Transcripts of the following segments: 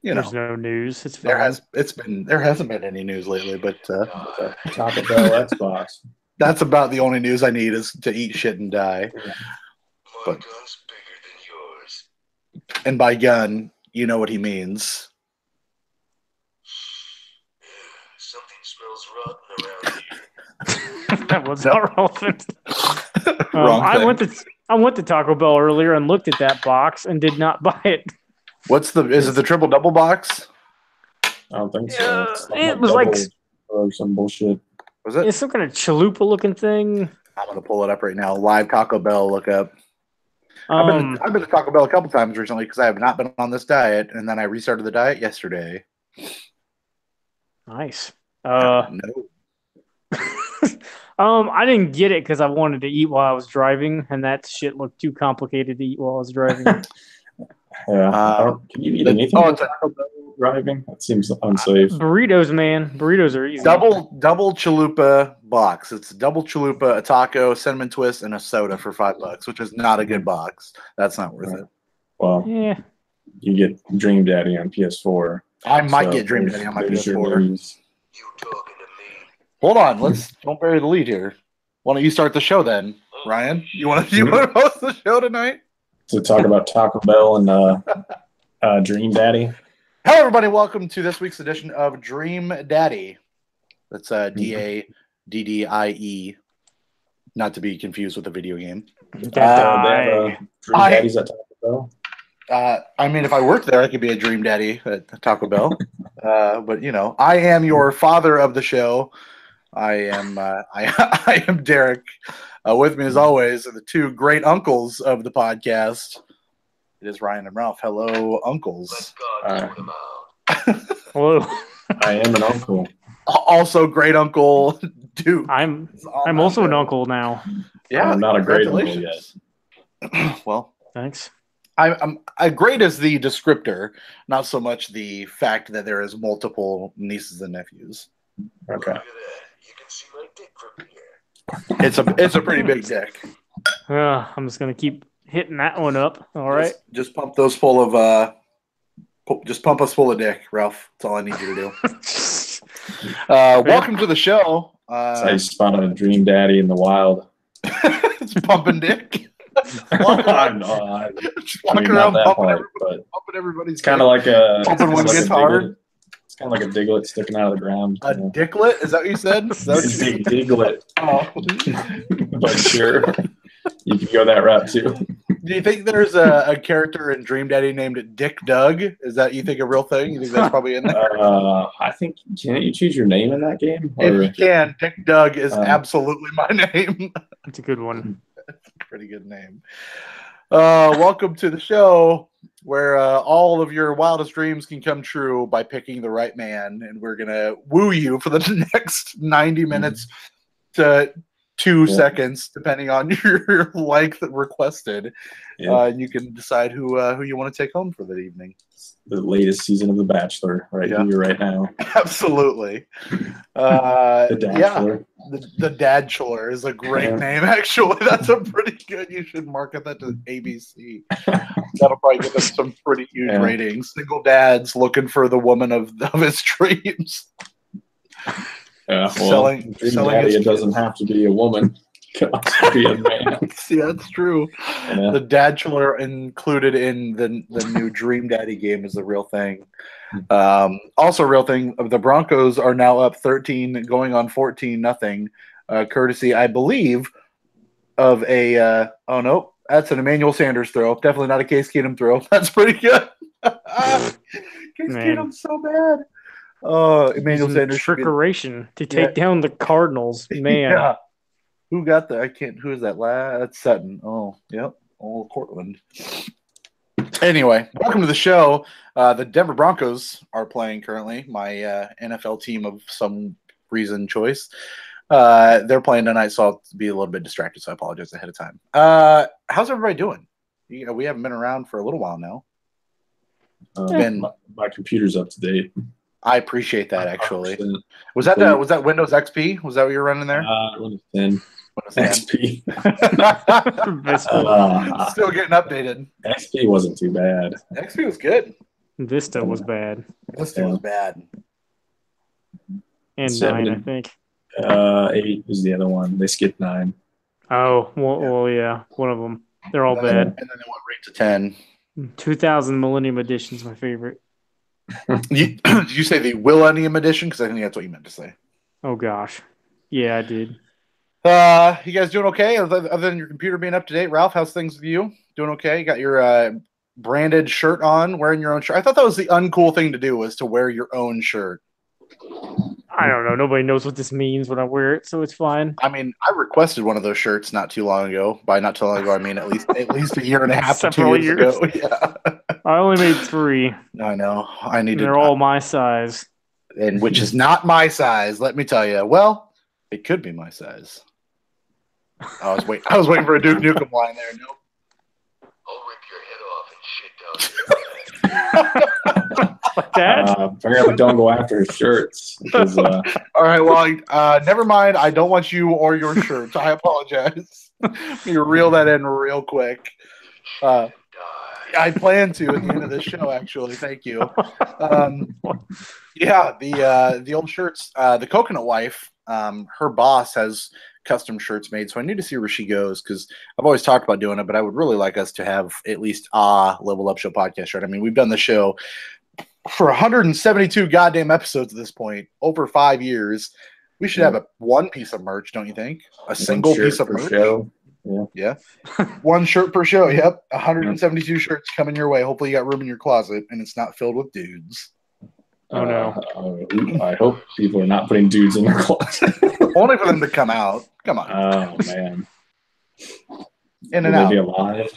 There's no news. It's there fine. hasn't been any news lately, but Taco Bell Xbox. that's about the only news I need is to eat shit and die. My gun's bigger than yours. And by gun, you know what he means. Something smells rotten around here. That was not relevant. Wrong thing. I went to Taco Bell earlier and looked at that box and did not buy it. Is it the triple double box? I don't think so. It was like or some bullshit. Was it? it's some kind of chalupa looking thing. I'm gonna pull it up right now. Live Taco Bell lookup. Um, I've been to Taco Bell a couple times recently because I have not been on this diet, and then I restarted the diet yesterday. nice. No. I didn't get it because I wanted to eat while I was driving, and that shit looked too complicated to eat while I was driving. Yeah. Can you eat anything with Taco Bell driving? That seems unsafe. Burritos, man. Burritos are easy. Double chalupa box. It's double chalupa, a taco, cinnamon twist, and a soda for $5, which is not a good box. That's not worth it. Well, Yeah. you get Dream Daddy on PS4. I might get Dream Daddy on my there's your PS4. news. You talking to me? Hold on, don't bury the lead here. Why don't you start the show then, Ryan? You want to host the show tonight? To talk about Taco Bell and Dream Daddy. Hello, everybody. Welcome to this week's edition of Dream Daddy. That's DADDIE, not to be confused with a video game. They have Dream Daddies at Taco Bell. I mean, if I worked there, I could be a Dream Daddy at Taco Bell. But I am your father of the show. I am Derek. With me, as always, are the two great uncles of the podcast. It is Ryan and Ralph. Hello, uncles. Let God talk him out. Hello. I am an uncle. Also, great uncle Duke. I'm also an uncle now. Yeah, I'm not a great uncle congratulations. Well, Thanks. I'm great as the descriptor, not so much the fact that there is multiple nieces and nephews. Okay. Look at that. You can see my dick from here. It's a pretty big dick. I'm just gonna keep hitting that one up. All right. Just pump those full of just pump us full of dick, Ralph. That's all I need you to do. Welcome to the show. That's how you spot a Dream Daddy in the wild. It's pumping dick. I'm not. Just walking around that pumping, part, but everybody's. it's kind of like a pumping when it gets hard. It's kind of like a diglet sticking out of the ground. A dicklet? Is that what you said? Is that what you said? Diglet. Oh. But sure, you can go that route too. Do you think there's a character in Dream Daddy named Dick Doug? Is that, you think, a real thing? You think that's probably in there? I think, can't you choose your name in that game? If you can, Dick Doug is absolutely my name. It's a good one. That's a pretty good name. Welcome to the show where all of your wildest dreams can come true by picking the right man. And we're going to woo you for the next 90 minutes to 2 seconds, depending on your length requested. And you can decide who you want to take home for the evening. The latest season of The Bachelor here right now. Absolutely. The Bachelor. The Dadchler is a great name, actually. That's a pretty good. You should market that to ABC. That'll probably give us some pretty huge ratings. Single dads looking for the woman of his dreams. Yeah, well, selling Daddy, it doesn't have to be a woman. It can also be a man. See, that's true. Yeah. The Dadchler included in the new Dream Daddy game is the real thing. Also, a real thing. The Broncos are now up 13, going on 14-0, courtesy, I believe, of a. Oh no, that's an Emmanuel Sanders throw. Definitely not a Case Keenum throw. That's pretty good. Case Keenum's so bad. Emmanuel Sanders trickeration to take down the Cardinals. Man, yeah. Who got the? I can't. Who is that? That's Sutton. Oh, yep. Old Cortland. Anyway, welcome to the show. The Denver Broncos are playing currently. My NFL team of some reason choice. They're playing tonight, so I'll be a little bit distracted. So I apologize ahead of time. How's everybody doing? We haven't been around for a little while now. My computer's up to date. I appreciate that. Actually, was that Windows XP? Was that what you were running there? Windows 10. XP. Still getting updated. XP wasn't too bad. XP was good. Vista was bad. Vista was bad. And 9, I think. 8 is the other one. They skipped 9. Oh, well, yeah, one of them. They're all bad. And then they went right to 10. 2000 Millennium Edition's my favorite. Did you say the Millennium Edition? Because I think that's what you meant to say. Oh, gosh. Yeah, I did. You guys doing okay? Other than your computer being up to date, Ralph, how's things with you? Doing okay? You got your branded shirt on, wearing your own shirt. I thought that was the uncool thing to do, was to wear your own shirt. I don't know. Nobody knows what this means when I wear it, so it's fine. I mean, I requested one of those shirts not too long ago. By not too long ago, I mean at least a year and a half to 2 years ago. Yeah. I only made 3. I know. I need. They're all my size, and which is not my size. Let me tell you. Well, it could be my size. I was waiting for a Duke Nukem line there. Nope. I'll rip your head off and shit down there. like that. Apparently, don't go after his shirts. Because, all right. Well, never mind. I don't want you or your shirts. I apologize. You reel that in real quick. I plan to at the end of this show. Actually, thank you. Yeah, the old shirts. The Coconut Wife. Her boss has custom shirts made, so I need to see where she goes, because I've always talked about doing it, but I would really like us to have at least a Level Up Show podcast shirt. I mean, we've done the show for 172 goddamn episodes at this point, over 5 years. We should have one piece of merch, don't you think? A single piece of merch. Show. Yeah. One shirt per show. Yep. 172 shirts coming your way. Hopefully you got room in your closet and it's not filled with dudes. Oh no. I hope people are not putting dudes in their closet. Only for them to come out. Come on. Oh man. In and out. Be alive?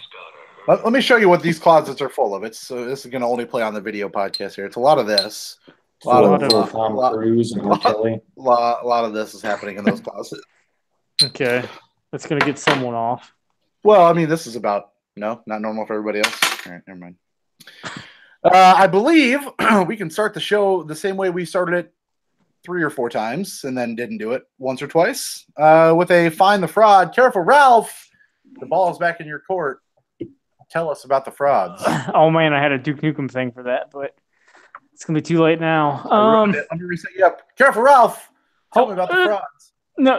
Let me show you what these closets are full of. This is going to only play on the video podcast here. It's a lot of this. A lot of Tom Cruise and R. Kelly. A lot of this is happening in those closets. Okay. That's going to get someone off. Well, I mean, this is about, not normal for everybody else. All right, never mind. I believe we can start the show the same way we started it 3 or 4 times and then didn't do it once or twice with a Find the Fraud. Careful, Ralph. The ball is back in your court. Tell us about the frauds. Oh, man, I had a Duke Nukem thing for that, but it's going to be too late now. Let me reset you up. Careful, Ralph. Tell me about the frauds. No.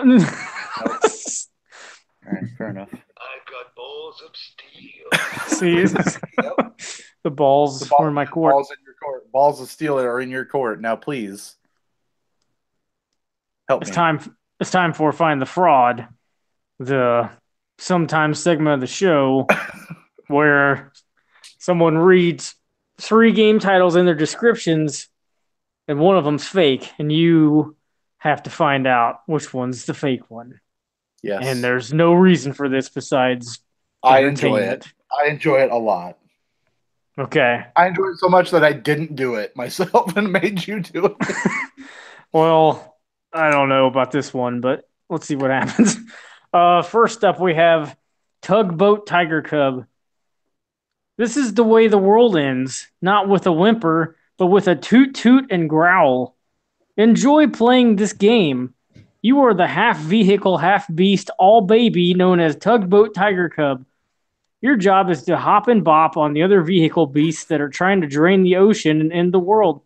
All right, fair enough. I've got balls of steel. See, the balls were in my court. Balls in your court. Balls of steel are in your court. Now, please help me. It's time for Find the Fraud, the sometimes segment of the show where someone reads 3 game titles in their descriptions, and one of them's fake, and you have to find out which one's the fake one. Yes. And there's no reason for this besides I enjoy it. I enjoy it a lot. Okay. I enjoy it so much that I didn't do it myself and made you do it. Well, I don't know about this one, but let's see what happens. First up, we have Tugboat Tiger Cub. This is the way the world ends, not with a whimper, but with a toot toot and growl. Enjoy playing this game. You are the half vehicle, half beast, all baby known as Tugboat Tiger Cub. Your job is to hop and bop on the other vehicle beasts that are trying to drain the ocean and end the world.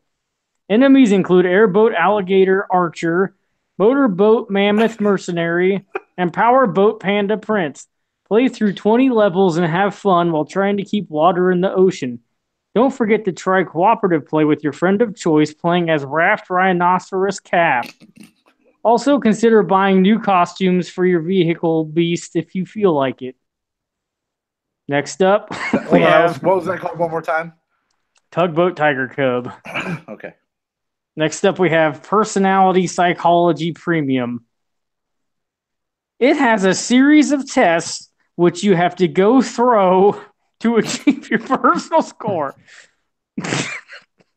Enemies include airboat alligator archer, motorboat mammoth mercenary, and powerboat panda prince. Play through 20 levels and have fun while trying to keep water in the ocean. Don't forget to try cooperative play with your friend of choice playing as Raft Rhinoceros Calf. Also consider buying new costumes for your vehicle beast if you feel like it. Next up, we have... What was that called one more time? Tugboat Tiger Cub. Okay. Next up, we have Personality Psychology Premium. It has a series of tests which you have to go through to achieve your personal score.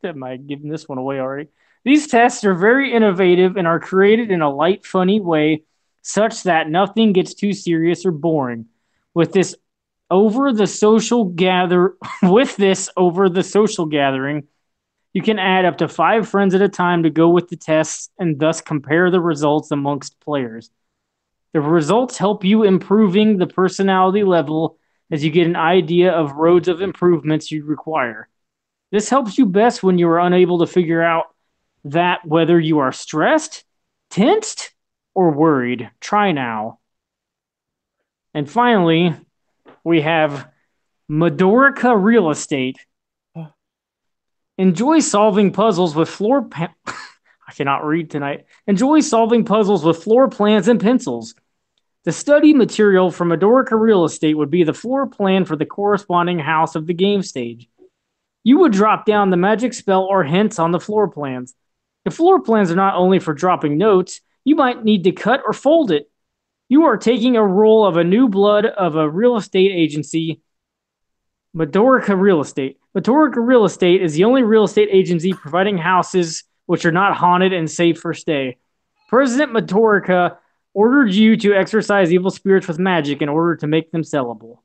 Am I giving this one away already? These tests are very innovative and are created in a light, funny way, such that nothing gets too serious or boring. With this over the social gathering, you can add up to 5 friends at a time to go with the tests and thus compare the results amongst players. The results help you improving the personality level as you get an idea of roads of improvements you require. This helps you best when you are unable to figure out that whether you are stressed, tensed, or worried. Try now. And finally, we have Medorica Real Estate. Enjoy solving puzzles with I cannot read tonight. Enjoy solving puzzles with floor plans and pencils. The study material from Medorica Real Estate would be the floor plan for the corresponding house of the game stage. You would drop down the magic spell or hints on the floor plans. The floor plans are not only for dropping notes, you might need to cut or fold it. You are taking a role of a new blood of a real estate agency, Medorica Real Estate. Medorica Real Estate is the only real estate agency providing houses which are not haunted and safe for stay. President Medorica ordered you to exorcise evil spirits with magic in order to make them sellable.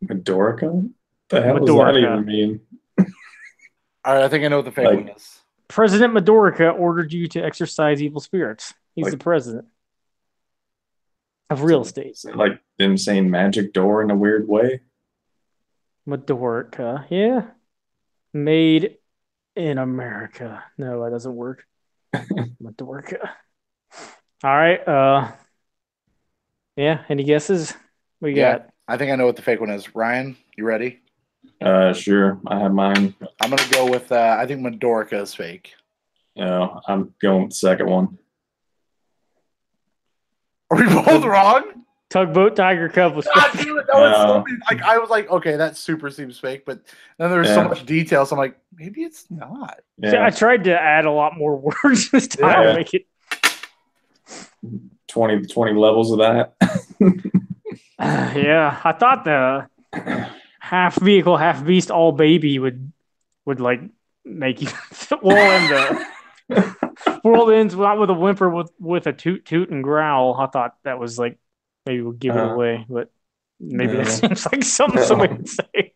Medorica? The hell does that even mean? All right, I think I know what the fake one is. President Medorica ordered you to exorcise evil spirits. He's the president of real estate. Like them saying magic door in a weird way? Medorica, yeah. Made in America. No, that doesn't work. Medorica. All right. Yeah, any guesses? We got. I think I know what the fake one is. Ryan, you ready? Sure. I have mine. I'm gonna go with I think Medorica is fake. No, I'm going with the second one. Are we both wrong? Tugboat Tiger Cub was fake. Like I was like, okay, that super seems fake, but then there's so much detail, so I'm like, maybe it's not. Yeah. See, I tried to add a lot more words this time to make it 20 levels of that. Yeah, I thought the half vehicle, half beast, all baby would like make you. Well, and the world ends not with a whimper, with a toot toot and growl. I thought that was like maybe we'll give it away, but maybe that seems like something somebody would say.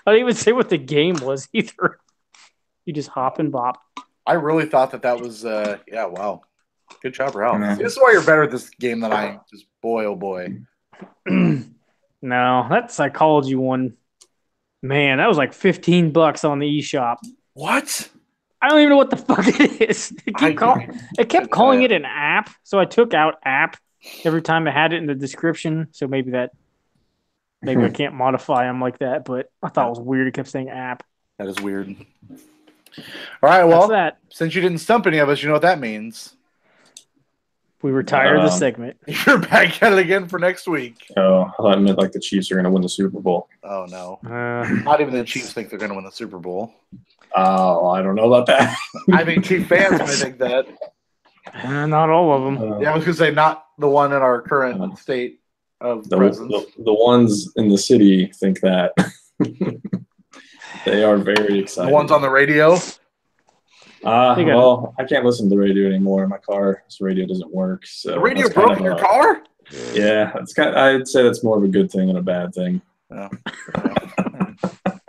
I didn't even say what the game was either. You just hop and bop. I really thought that was wow. Good job, Ralph. This is why you're better at this game than I am. Just boy, oh boy. No, that psychology one, man, that was like $15 on the eShop. What? I don't even know what the fuck it is. It kept calling it an app, so I took out app every time I had it in the description. So maybe I can't modify them like that, but I thought it was weird. It kept saying app. That is weird. All right, well, since you didn't stump any of us, you know what that means. We retired the segment. You're back at it again for next week. Oh, I thought it meant like the Chiefs are going to win the Super Bowl. Oh, no. Not even the Chiefs think they're going to win the Super Bowl. Oh, I don't know about that. I think Chief fans may think that. Not all of them. Yeah, I was going to say not the one in our current state of presence. The ones in the city think that. They are very excited. The ones on the radio? Well, I can't listen to the radio anymore in my car. This radio doesn't work. So the radio broke in your car? Yeah, I'd say that's more of a good thing than a bad thing.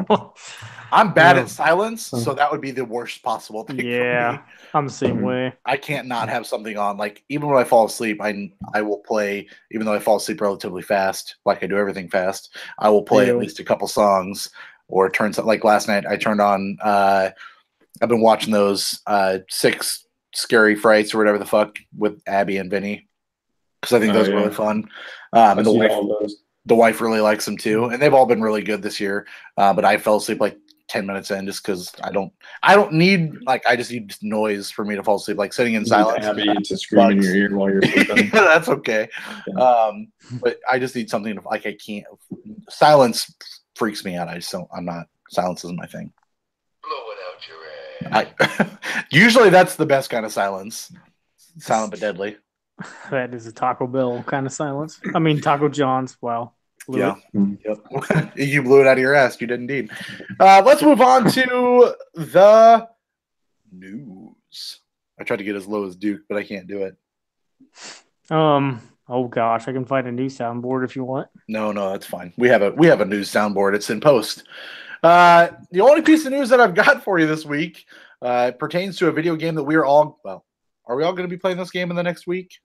Oh. I'm bad at silence, so that would be the worst possible thing. Yeah, for me. I'm the same way. I can't not have something on. Like even when I fall asleep, I will play. Even though I fall asleep relatively fast, like I do everything fast, I will play at least a couple songs or turn something. Like last night, I turned on. I've been watching those 6 Scary Frights or whatever the fuck with Abby and Vinny because I think those are really fun. And the wife really likes them too, and they've all been really good this year. But I fell asleep like 10 minutes in just because I don't need I just need noise for me to fall asleep. Like sitting in silence. Abby to scream in your ear while you're sleeping. That's okay. But I just need something to I can't. Silence freaks me out. I'm not. Silence isn't my thing. Blow it out your ass. Usually that's the best kind of silence. Silent but deadly. That is a Taco Bell kind of silence. I mean, Taco John's. Wow. Yep. You blew it out of your ass. You did indeed. Let's move on to the news. I tried to get as low as Duke, but I can't do it. Oh gosh, I can find a new soundboard if you want. No, that's fine. We have a news soundboard. It's in post. The only piece of news that I've got for you this week pertains to a video game that we're all are we all going to be playing this game in the next week?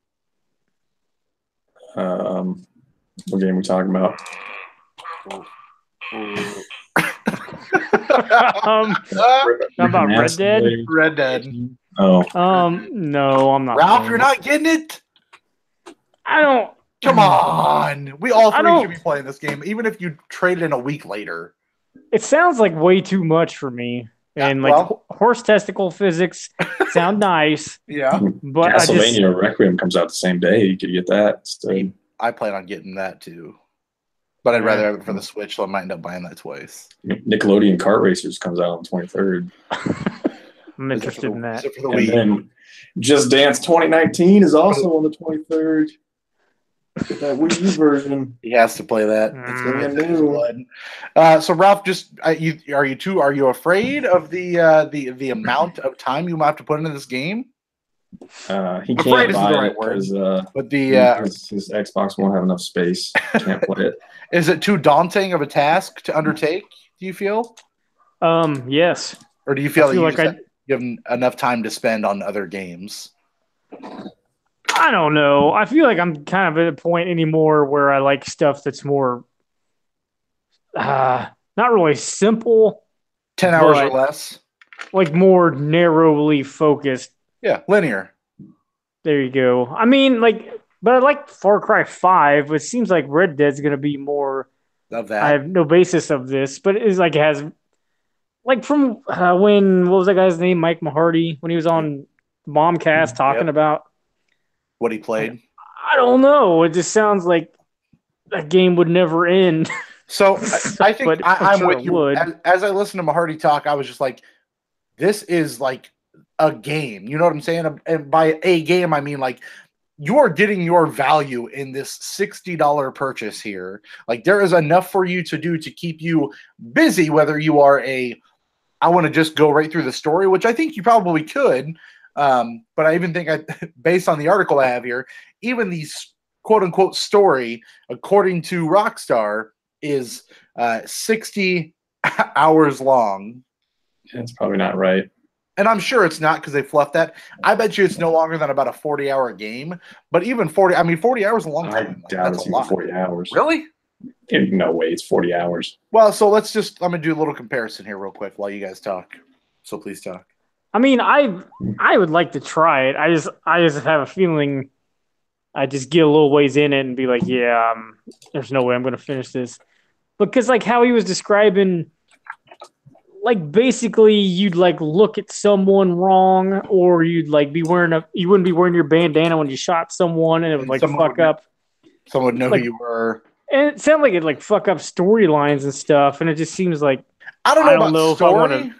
What game are we talking about? How about Red Dead? Red Dead. Oh. No, I'm not. Ralph, you're not getting it? I don't. Come on. We all I three don't- should be playing this game, even if you trade it in a week later. It sounds like way too much for me. And like well- horse testicle physics sound nice, Yeah. but Castlevania Requiem comes out the same day. You could get that. So, I plan on getting that too. But I'd rather have it for the Switch, so I might end up buying that twice. Nickelodeon Kart Racers comes out on the 23rd. I'm interested in that. Is it for the And Wii? then Just Dance 2019 is also on the 23rd. Get that Wii U version. He has to play that. It's gonna get his blood. So Ralph, are you afraid of the amount of time you might have to put into this game? He Afraid can't is buy the right it word. because But his Xbox won't have enough space. Can't play it. is it too daunting of a task to undertake? Do you feel, Yes. or do you feel I feel that like you have enough time to spend on other games? I don't know. I feel like I'm kind of at a point anymore where I like stuff that's more, not really simple, 10 hours or But- less? like more narrowly focused. Yeah, linear. There you go. I mean, but I like Far Cry 5. It seems like Red Dead's going to be more. Of that. I have no basis of this, but it has like from what was that guy's name? Mike Mahardy, when he was on Bombcast talking about. What he played. I don't know. It just sounds like a game would never end. So I think But I'm I'm sure with it you. would. As I listened to Mahardy talk, I was just like, this is like a game. You know what I'm saying? And by a game, I mean like you are getting your value in this $60 purchase here. Like there is enough for you to do to keep you busy, whether you are I want to just go right through the story, which I think you probably could. But I even think based on the article I have here, even the quote unquote story, according to Rockstar, is 60 hours long. It's probably not right. And I'm sure it's not because they fluffed that. I bet you it's no longer than about a 40-hour game. But even 40 hours is a long I time. doubt That's it's a even lot. 40 hours. Really? No way, it's 40 hours. Well, so I'm going to do a little comparison here real quick while you guys talk. So please talk. I mean, I would like to try it. I just have a feeling I just get a little ways in it and be like, yeah, there's no way I'm going to finish this. Because like how he was describing, like basically you'd like look at someone wrong, or you'd like you wouldn't be wearing your bandana when you shot someone, and it would And like someone fuck up. Someone would know Like- who you were. And it sounded like it'd like fuck up storylines and stuff, and it just seems like I don't I know don't about know if I story. wanna-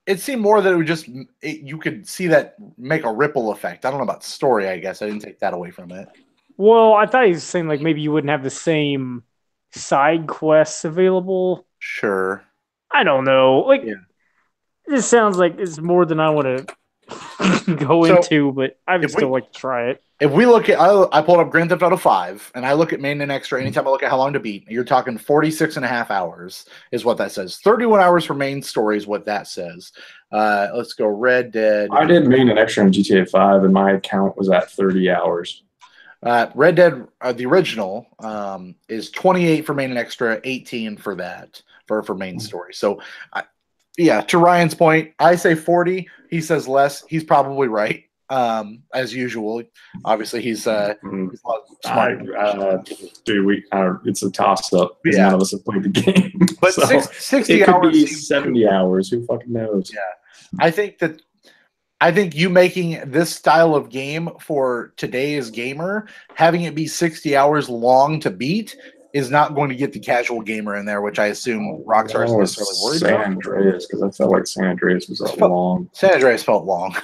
It seemed more that it would you could see that make a ripple effect. I don't know about story, I guess. I didn't take that away from it. well, I thought he was saying like maybe you wouldn't have the same side quests available. Sure. I don't know. Like, Yeah. this sounds like it's more than I want to go So, into, but I would if still we- like to try it. If we look at, I pulled up Grand Theft Auto 5, and I look at main and extra anytime I look at how long to beat, you're talking 46 and a half hours is what that says. 31 hours for main story is what that says. Let's go Red Dead. I did main and extra in GTA 5, and my account was at 30 hours. Red Dead, the original, is 28 for main and extra, 18 for that, for main story. So, yeah, to Ryan's point, I say 40. He says less. He's probably right, as usual. Obviously, he's a lot smarter. It's a toss-up. because Yeah. None of us have played the game. But So 60 it could hours be seems 70 hours. Who fucking knows? Yeah. I think you making this style of game for today's gamer, having it be 60 hours long to beat, is not going to get the casual gamer in there, which I assume Rockstar is Oh, necessarily worried San about. Andreas, because I felt like San Andreas was It's a long. San Andreas felt long.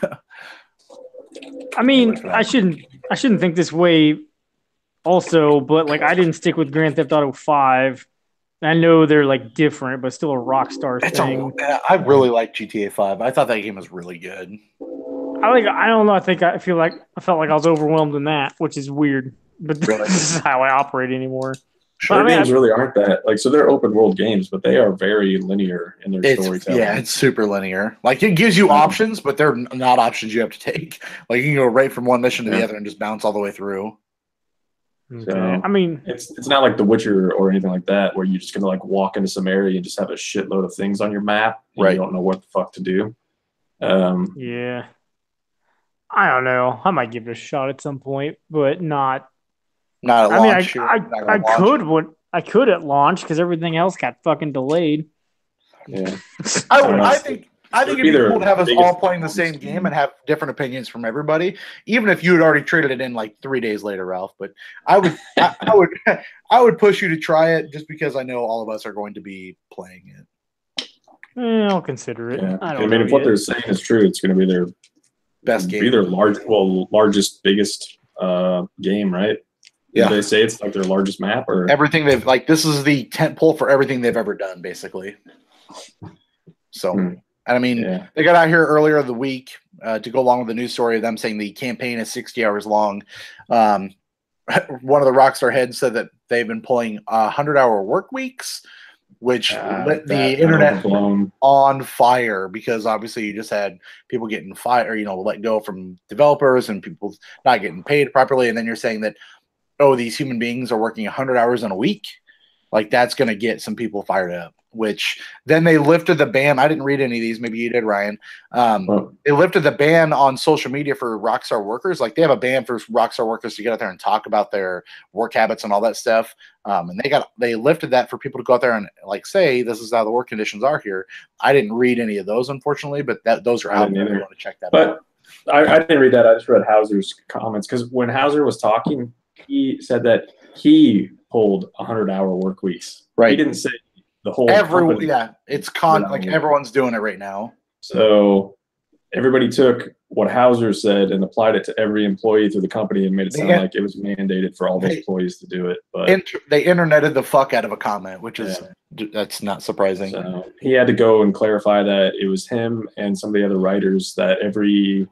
I mean, Wait for that. I shouldn't think this way also, but like I didn't stick with Grand Theft Auto 5. I know they're like different, but still a Rockstar thing. I really like GTA 5. I thought that game was really good. I don't know. I felt like I was overwhelmed in that, which is weird. But Really? this is how I operate anymore. Their I mean, games really aren't that like so. They're open world games, but they are very linear in their storytelling. It's super linear. Like it gives you options, but they're not options you have to take. Like you can go right from one mission to the other and just bounce all the way through. Okay. So, I mean, it's not like The Witcher or anything like that, where you're just gonna like walk into some area and just have a shitload of things on your map, and Right. you don't know what the fuck to do. yeah. I don't know. I might give it a shot at some point, but not. Not at I mean, launch. You're not gonna launch. I could at launch because everything else got fucking delayed. Yeah, I think it'd be cool to have us all biggest playing the same game and have different opinions from everybody, even if you had already traded it in like 3 days later, Ralph. But I would push you to try it just because I know all of us are going to be playing it. I'll consider it. yeah. I I don't mean, know if what yet. they're saying is true, it's going to be their Best game. largest, biggest game, right? Yeah. Did they say it's like their largest map or Everything they've this is the tent pole for everything they've ever done, basically. So, and I mean, they got out here earlier the week to go along with the news story of them saying the campaign is 60 hours long. One of the Rockstar heads said that they've been pulling 100-hour work weeks, which lit the internet on fire because obviously you just had people getting fired, let go from developers and people not getting paid properly. And then you're saying that, oh, these human beings are working 100 hours in a week. Like that's going to get some people fired up, which then they lifted the ban. I didn't read any of these. Maybe you did, Ryan. They lifted the ban on social media for Rockstar workers. Like they have a ban for Rockstar workers to get out there and talk about their work habits and all that stuff. And they lifted that for people to go out there and like say, this is how the work conditions are here. I didn't read any of those, unfortunately, but those are out there. If you want to check that out. I didn't read that. I just read Hauser's comments because when Hauser was talking, he said that he pulled 100-hour work weeks. Right. He didn't say the whole everyone. Yeah, it's everyone's doing it right now. So everybody took what Hauser said and applied it to every employee through the company and made it sound like it was mandated for all the employees to do it. But they interneted the fuck out of a comment, which is that's not surprising. So he had to go and clarify that it was him and some of the other writers that every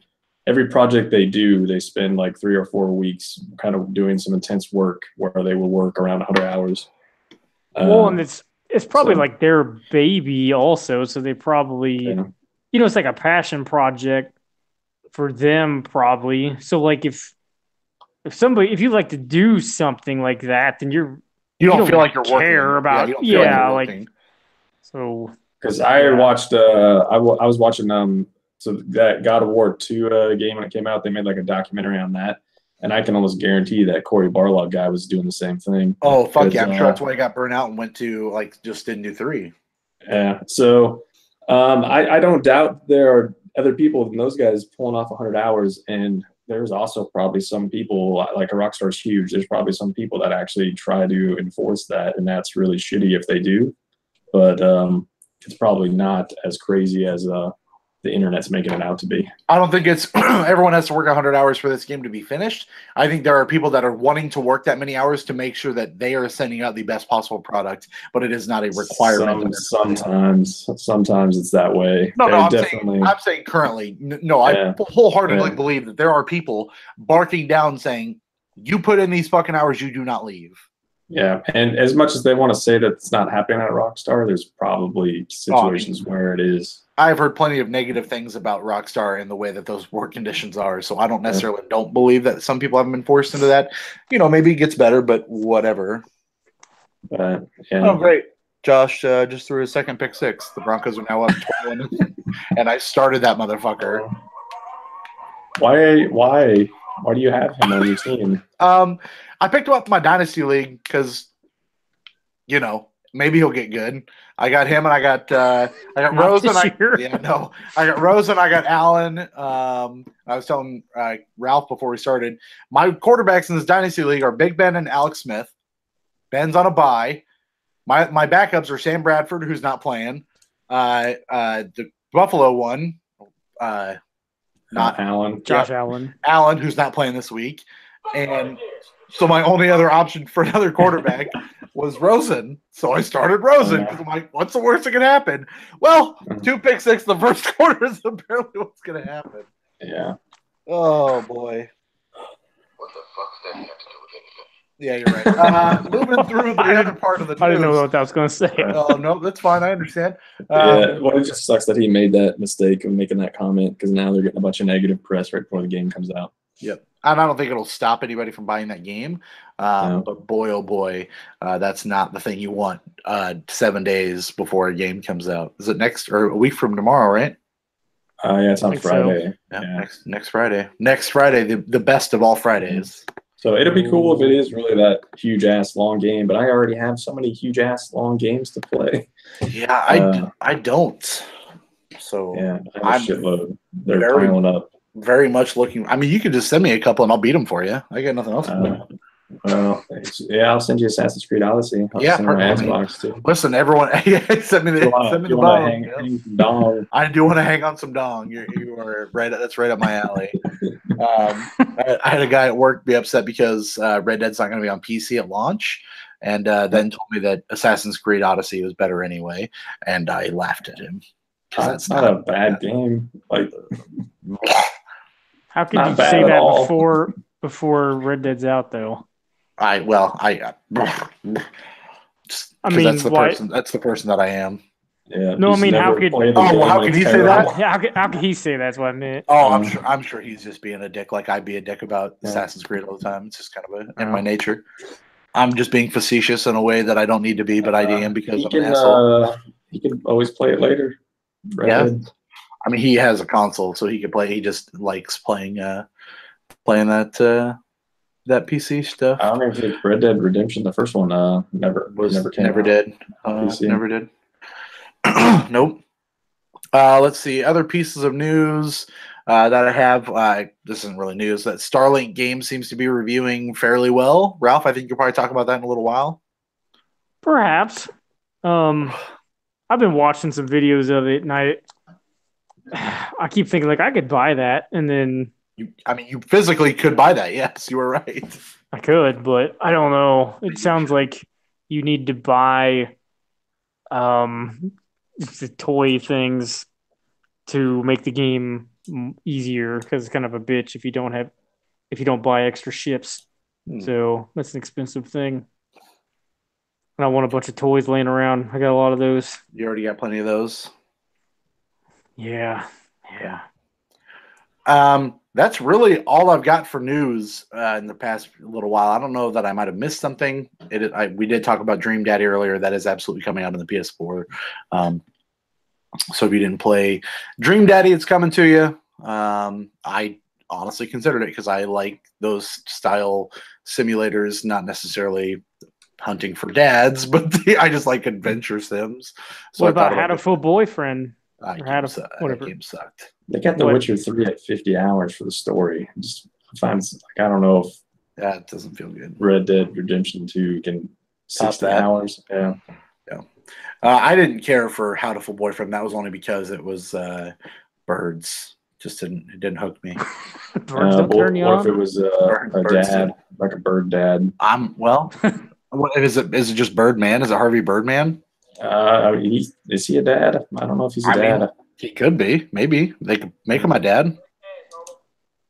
project they do, they spend like 3 or 4 weeks kind of doing some intense work where they will work around 100 hours. Well, and it's probably like their baby also, so they probably, it's like a passion project for them probably. So like if you like to do something like that, then you don't feel like you're working about so. Because I watched, I was watching so that God of War 2 game when it came out, they made like a documentary on that. And I can almost guarantee that Cory Barlog guy was doing the same thing. Oh, fuck yeah. I'm sure that's why he got burnt out and went to just didn't do 3. Yeah. So I don't doubt there are other people than those guys pulling off 100 hours. And there's also probably some people, like a Rockstar's huge. There's probably some people that actually try to enforce that. And that's really shitty if they do. But it's probably not as crazy as the internet's making it out to be. I don't think it's everyone has to work 100 hours for this game to be finished. I think there are people that are wanting to work that many hours to make sure that they are sending out the best possible product, but it is not a requirement. Sometimes it's that way. No, I'm saying currently. No, I wholeheartedly believe that there are people barking down saying, you put in these fucking hours, you do not leave. Yeah, and as much as they want to say that it's not happening at Rockstar, there's probably situations where it is. I've heard plenty of negative things about Rockstar and the way that those work conditions are, so I don't necessarily don't believe that some people haven't been forced into that. Maybe it gets better, but whatever. Oh, great. Josh just threw his second pick six. The Broncos are now up 21, and I started that motherfucker. Why do you have him on your team? I picked him up in my Dynasty League because, maybe he'll get good. I got him, and I got Rose, and I got Rose, and I got Allen. I was telling Ralph before we started, my quarterbacks in this Dynasty League are Big Ben and Alex Smith. Ben's on a bye. My backups are Sam Bradford, who's not playing. The Buffalo one, not Allen. Josh Allen. Allen, who's not playing this week. And so my only other option for another quarterback was Rosen. So I started Rosen because I'm like, what's the worst that can happen? Well, 2 pick six the first quarter is apparently what's going to happen. Yeah. Oh, boy. What the fuck does that have to do with anything? Yeah, you're right. Moving through the other part of the news. I didn't know what I was going to say. Oh, no, that's fine. I understand. Well, it just sucks that he made that mistake of making that comment because now they're getting a bunch of negative press right before the game comes out. Yep. And I don't think it'll stop anybody from buying that game. No. But boy, oh boy, that's not the thing you want 7 days before a game comes out. Is it next or a week from tomorrow, right? Yeah, it's on think so. Friday. Yeah, Yeah. next Friday. Next Friday, the best of all Fridays. So it'll be cool if it is really that huge ass long game. But I already have so many huge ass long games to play. Yeah, I don't. So Yeah, I have I'm a shitload. They're very- piling up. very much looking. I mean, you could just send me a couple and I'll beat them for you. I got nothing else. Well, yeah, I'll send you Assassin's Creed Odyssey. I'll Yeah, send you my perfect. Xbox too. Listen, everyone, send me the You ball. want to hang some dong? I do want to hang on some dong. You are right. That's right up my alley. I had a guy at work be upset because Red Dead's not going to be on PC at launch, and then told me that Assassin's Creed Odyssey was better anyway, and I laughed at him. That's not a bad game. Like, How could Not you bad say at that all. before Red Dead's out though? I mean, that's the person that I am. yeah. No, I he's mean, how never could- played the Oh, game how and could it's he say terrible. that? How could he say that's what I meant? Oh, I'm sure he's just being a dick, like I'd be a dick about Yeah. Assassin's Creed all the time. It's just kind of in Oh. my nature. I'm just being facetious in a way that I don't need to be, but I am because He I'm an can, asshole. he can always play it later. Red Yeah. Dead. I mean, he has a console, so he can play. He just likes playing that PC stuff. I don't even think Red Dead Redemption, the first one, never came Never out. did. PC. Never did. Nope. Let's see. Other pieces of news that I have. This isn't really news. That Starlink game seems to be reviewing fairly well. Ralph, I think you'll probably talk about that in a little while. Perhaps. I've been watching some videos of it, and I keep thinking like I could buy that, and then You physically could buy that. Yes, you were right. I could, but I don't know. It sounds like you need to buy the toy things to make the game easier because it's kind of a bitch if you don't buy extra ships. So that's an expensive thing. And I want a bunch of toys laying around. I got a lot of those. You already got plenty of those. Yeah. That's really all I've got for news in the past little while. I don't know that I might have missed something. We did talk about Dream Daddy earlier. That is absolutely coming out on the PS4. So if you didn't play Dream Daddy, it's coming to you. I honestly considered it because I like those style simulators, not necessarily hunting for dads, but I just like adventure sims. So What I about thought Hatoful Boyfriend? that whatever. game sucked. They got The What? Witcher 3 at 50 hours for the story. Just finds like I don't know if That doesn't feel good. Red Dead Redemption 2 can Top 60 that. hours. Yeah. I didn't care for Hatoful Boyfriend. That was only because it was birds. It didn't hook me. Birds don't turn you or if it on. was a Birds dad, do. like a bird dad. What is it? Is it just Birdman? Is it Harvey Birdman? Is he a dad? I don't know if he's a I mean, dad. He could be. Maybe they could make him a dad.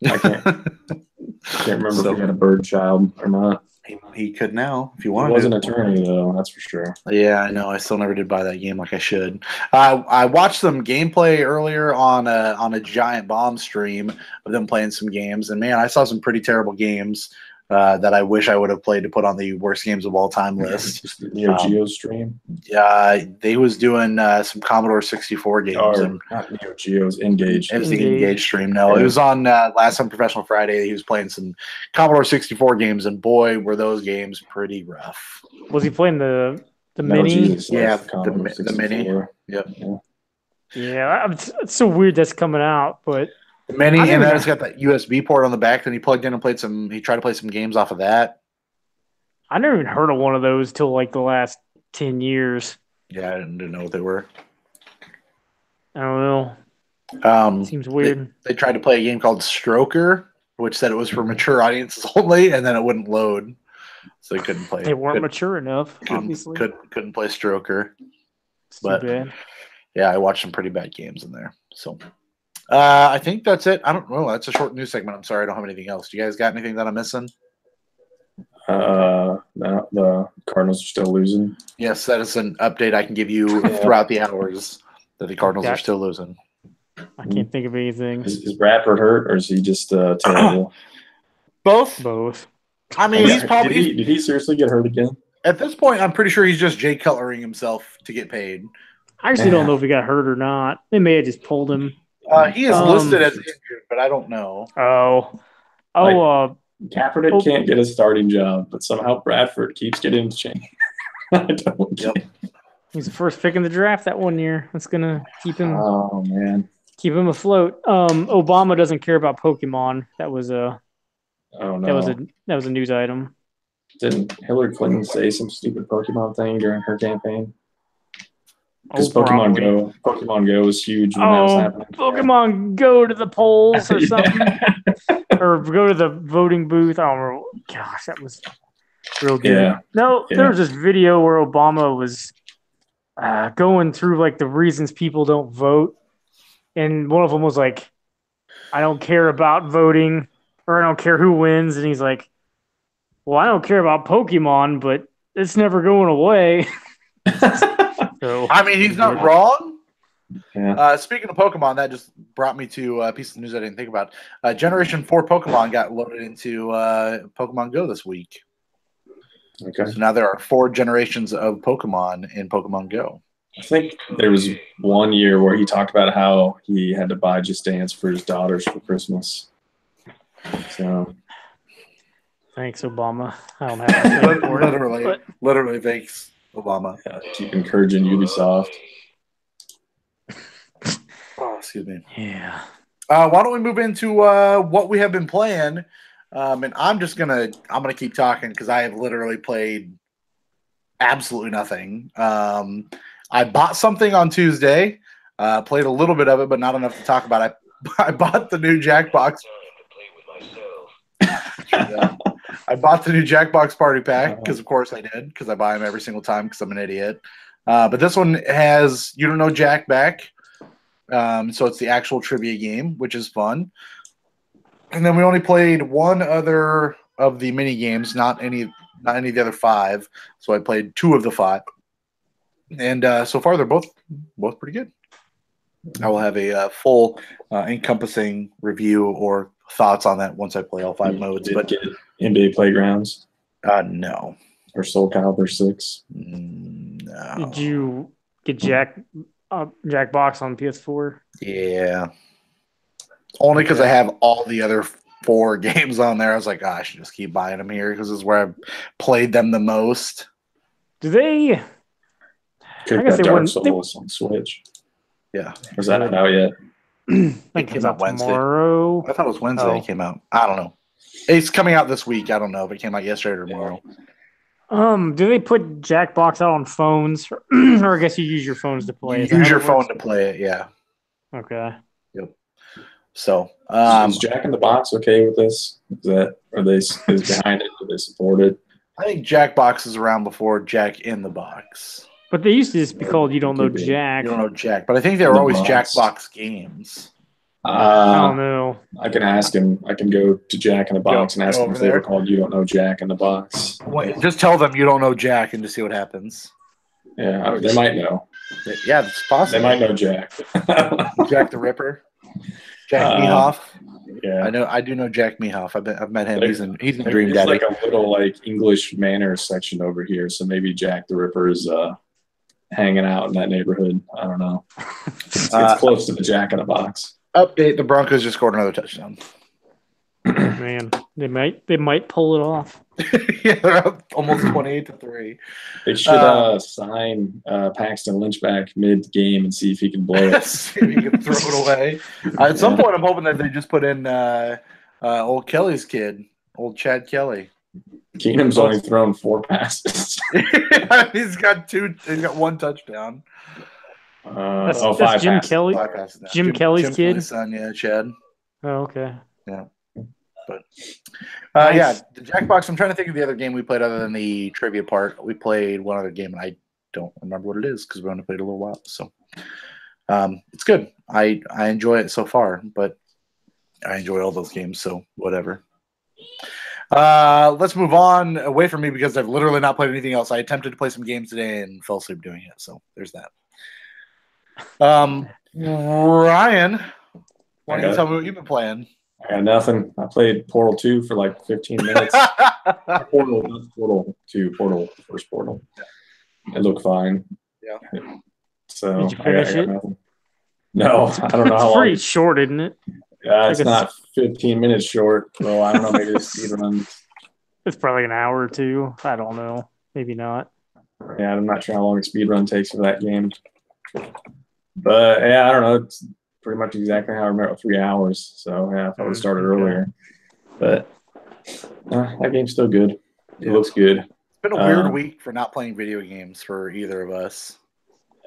I can't remember So- if he had a bird child or not. He could now if you He wanted. was an to. attorney though, that's for sure. Yeah, I know. I still never did buy that game like I should. I watched some gameplay earlier on a Giant Bomb stream of them playing some games, and man, I saw some pretty terrible games that I wish I would have played to put on the worst games of all time list. Just the Neo Geo stream. They was doing some Commodore 64 games. Or and not Neo Geo's Engage. it was the Engage. Engage stream. No, it was on last on Professional Friday. He was playing some Commodore 64 games, and boy, were those games pretty rough. Was he playing the No, mini? Jesus, Yeah, like Commodore the mini. 64. Yep. Yeah, it's so weird that's coming out, but The mini, I and never- then it's got that USB port on the back. Then he plugged in and played some. He tried to play some games off of that. I never even heard of one of those till like the last 10 years. Yeah, I didn't know what they were. I don't know. Seems weird. They tried to play a game called Stroker, which said it was for mature audiences only, and then it wouldn't load, so they couldn't play. They weren't mature enough, obviously. Couldn't play Stroker. It's too but- bad. Yeah, I watched some pretty bad games in there. So I think that's it. I don't know. That's a short news segment. I'm sorry, I don't have anything else. Do you guys got anything that I'm missing? The Cardinals are still losing. Yes, that is an update I can give you throughout the hours that the Cardinals are still losing. I can't think of anything. Is Bradford hurt or is he just terrible? Both. Both. I mean, he's probably did he seriously get hurt again? at this point. I'm pretty sure he's just Jay Cutlerying himself to get paid. I actually don't know if he got hurt or not. They may have just pulled him. He is listed as injured, but I don't know. Kaepernick can't get a starting job, but somehow Bradford keeps getting change. I don't get it. He's the first pick in the draft that one year. That's gonna keep him. Oh man, keep him afloat. Obama doesn't care about Pokemon. That was a. Oh no, that was a news item. Didn't Hillary Clinton say some stupid Pokemon thing during her campaign? Because Pokemon Go was huge when that was happening. Pokemon Go to the polls or something, or go to the voting booth. I don't remember. Gosh, that was real good. Yeah. No, there was this video where Obama was going through like the reasons people don't vote, and one of them was like, "I don't care about voting, or I don't care who wins," and he's like, "Well, I don't care about Pokemon, but it's never going away." So, I mean, he's not wrong. Yeah. Speaking of Pokemon, that just brought me to a piece of news I didn't think about. Generation 4 Pokemon got loaded into Pokemon Go this week. Okay. So now there are 4 generations of Pokemon in Pokemon Go. I think there was one year where he talked about how he had to buy Just Dance for his daughters for Christmas. So, thanks, Obama. I don't have to literally, thanks, Obama. Keep encouraging Ubisoft. Oh, excuse me. Yeah. Why don't we move into what we have been playing? And I'm gonna keep talking because I have literally played absolutely nothing. I bought something on Tuesday, played a little bit of it, but not enough to talk about. I bought the new Jackbox. I bought the new Jackbox Party Pack because, of course, I did because I buy them every single time because I'm an idiot. But this one has You Don't Know Jack back, so it's the actual trivia game, which is fun. And then we only played one other of the mini games, not any of the other 5. So I played 2 of the 5, and so far they're both pretty good. I will have a full encompassing review or thoughts on that once I play all 5 modes. But get NBA Playgrounds? No. Or Soul Calibur 6? No. Did you get Jackbox on PS4? Yeah. Only because I have all the other 4 games on there. I was like, I should just keep buying them here because this is where I've played them the most. Do they? I guess Dark Souls on Switch. Yeah. Or is that not out yet? It came out Wednesday. Tomorrow. I thought it was Wednesday it came out. I don't know. It's coming out this week. I don't know if it came out yesterday or tomorrow. Do they put Jackbox out on phones? Or I guess you use your phones to play it. Use your phone to play it, yeah. Okay. Yep. So is Jack in the Box okay with this? Is behind it? Do they support it? I think Jackbox is around before Jack in the Box. But they used to just be called You Don't Know Jack. You Don't Know Jack. But I think they were always Jackbox games. I don't know. I can ask him. I can go to Jack in the Box and ask him if they were called You Don't Know Jack in the Box. Wait, just tell them You Don't Know Jack and just see what happens. Yeah, they might know. Yeah, it's possible. They might know Jack. Jack the Ripper. Jack Mehoff. Yeah, I do know Jack Mehoff. I've met him. He's in Dream Daddy. Like a little English manners section over here. So maybe Jack the Ripper is hanging out in that neighborhood. I don't know. It's close to the Jack in the Box. Update: the Broncos just scored another touchdown. Man, they might pull it off. Yeah, they're up almost 28-3. They should sign Paxton Lynch back mid-game and see if he can blow it. See if he can throw it away. At some point, I'm hoping that they just put in old Kelly's kid, old Chad Kelly. Keenum's only thrown 4 passes. He's got 1 touchdown. That's 5 Jim passes. Kelly. 5 passes now. Jim Kelly's kid. Kelly's son, yeah, Chad. Oh, okay. Yeah. But yeah, the Jackbox. I'm trying to think of the other game we played other than the trivia part. We played one other game, and I don't remember what it is because we only played a little while. So it's good. I enjoy it so far, but I enjoy all those games. So whatever. Let's move on away from me because I've literally not played anything else. I attempted to play some games today and fell asleep doing it. So there's that. Ryan, why don't you tell me what you've been playing? I got nothing. I played Portal 2 for like 15 minutes. Portal, not Portal 2, Portal, first Portal. It looked fine. Yeah. So Did you finish I got it? nothing. No, I don't know It's how long. pretty short, isn't it? It's like not 15 minutes short. Well, I don't know. Maybe it's speed run. It's probably like an hour or two. I don't know. Maybe not. Yeah, I'm not sure how long a speed run takes for that game. But yeah, I don't know. It's pretty much exactly how I remember, 3 hours. So yeah, if I would have started earlier. But that game's still good. It looks good. It's been a weird week for not playing video games for either of us.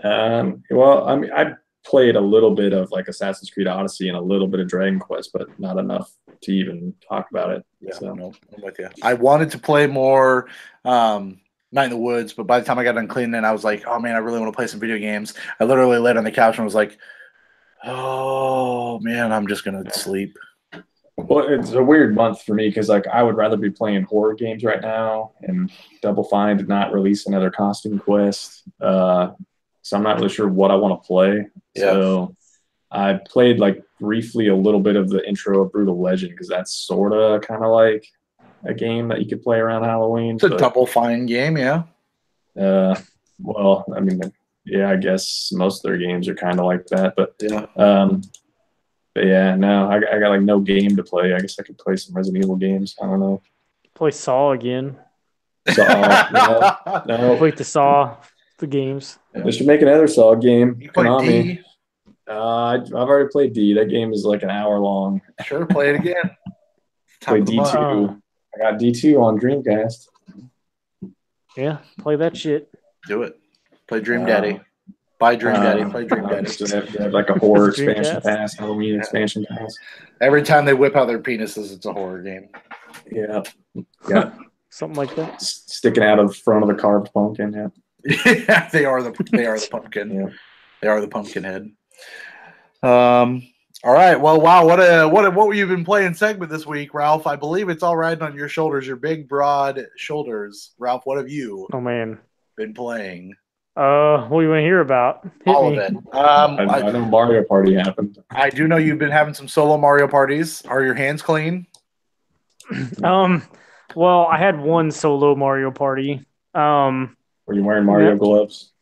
Well, I mean, I played a little bit of like Assassin's Creed Odyssey and a little bit of Dragon Quest, but not enough to even talk about it. Yeah, so. no, I'm with you. I wanted to play more Night in the Woods, but by the time I got done cleaning, I was like, oh man, I really want to play some video games. I literally laid on the couch and was like, oh man, I'm just gonna sleep. Well, it's a weird month for me because like I would rather be playing horror games right now, and Double Fine did not release another Costume Quest, so I'm not really sure what I want to play. Yeah. So I played like briefly a little bit of the intro of Brutal Legend because that's sort of kind of like a game that you could play around Halloween. It's a Double Fine game, yeah. Well, I mean, yeah, I guess most of their games are kind of like that, but yeah. But yeah, no, I got like no game to play. I guess I could play some Resident Evil games. I don't know. Play Saw again. Saw, no. Play the Saw, the games. They should make another Saw game. You play D? I've already played D. That game is like an hour long. Sure, play it again. Play D2. I got D2 on Dreamcast. Yeah, play that shit. Do it. Play Dream Daddy. Buy Dream Daddy. Play Dream Daddy. They have like a horror expansion pass, Halloween expansion pass. Every time they whip out their penises, it's a horror game. Yeah. Yeah. Something like that. Sticking out of front of the carved pumpkin. Yeah. Yeah, they are the pumpkin. Yeah. They are the pumpkin head. All right. Well, wow. What you've been playing segment this week, Ralph? I believe it's all riding on your shoulders, your big, broad shoulders. Ralph, what have you been playing? What do you want to hear about? All of it. I know Mario Party happened. I do know you've been having some solo Mario parties. Are your hands clean? Well, I had one solo Mario Party. Were you wearing Mario gloves?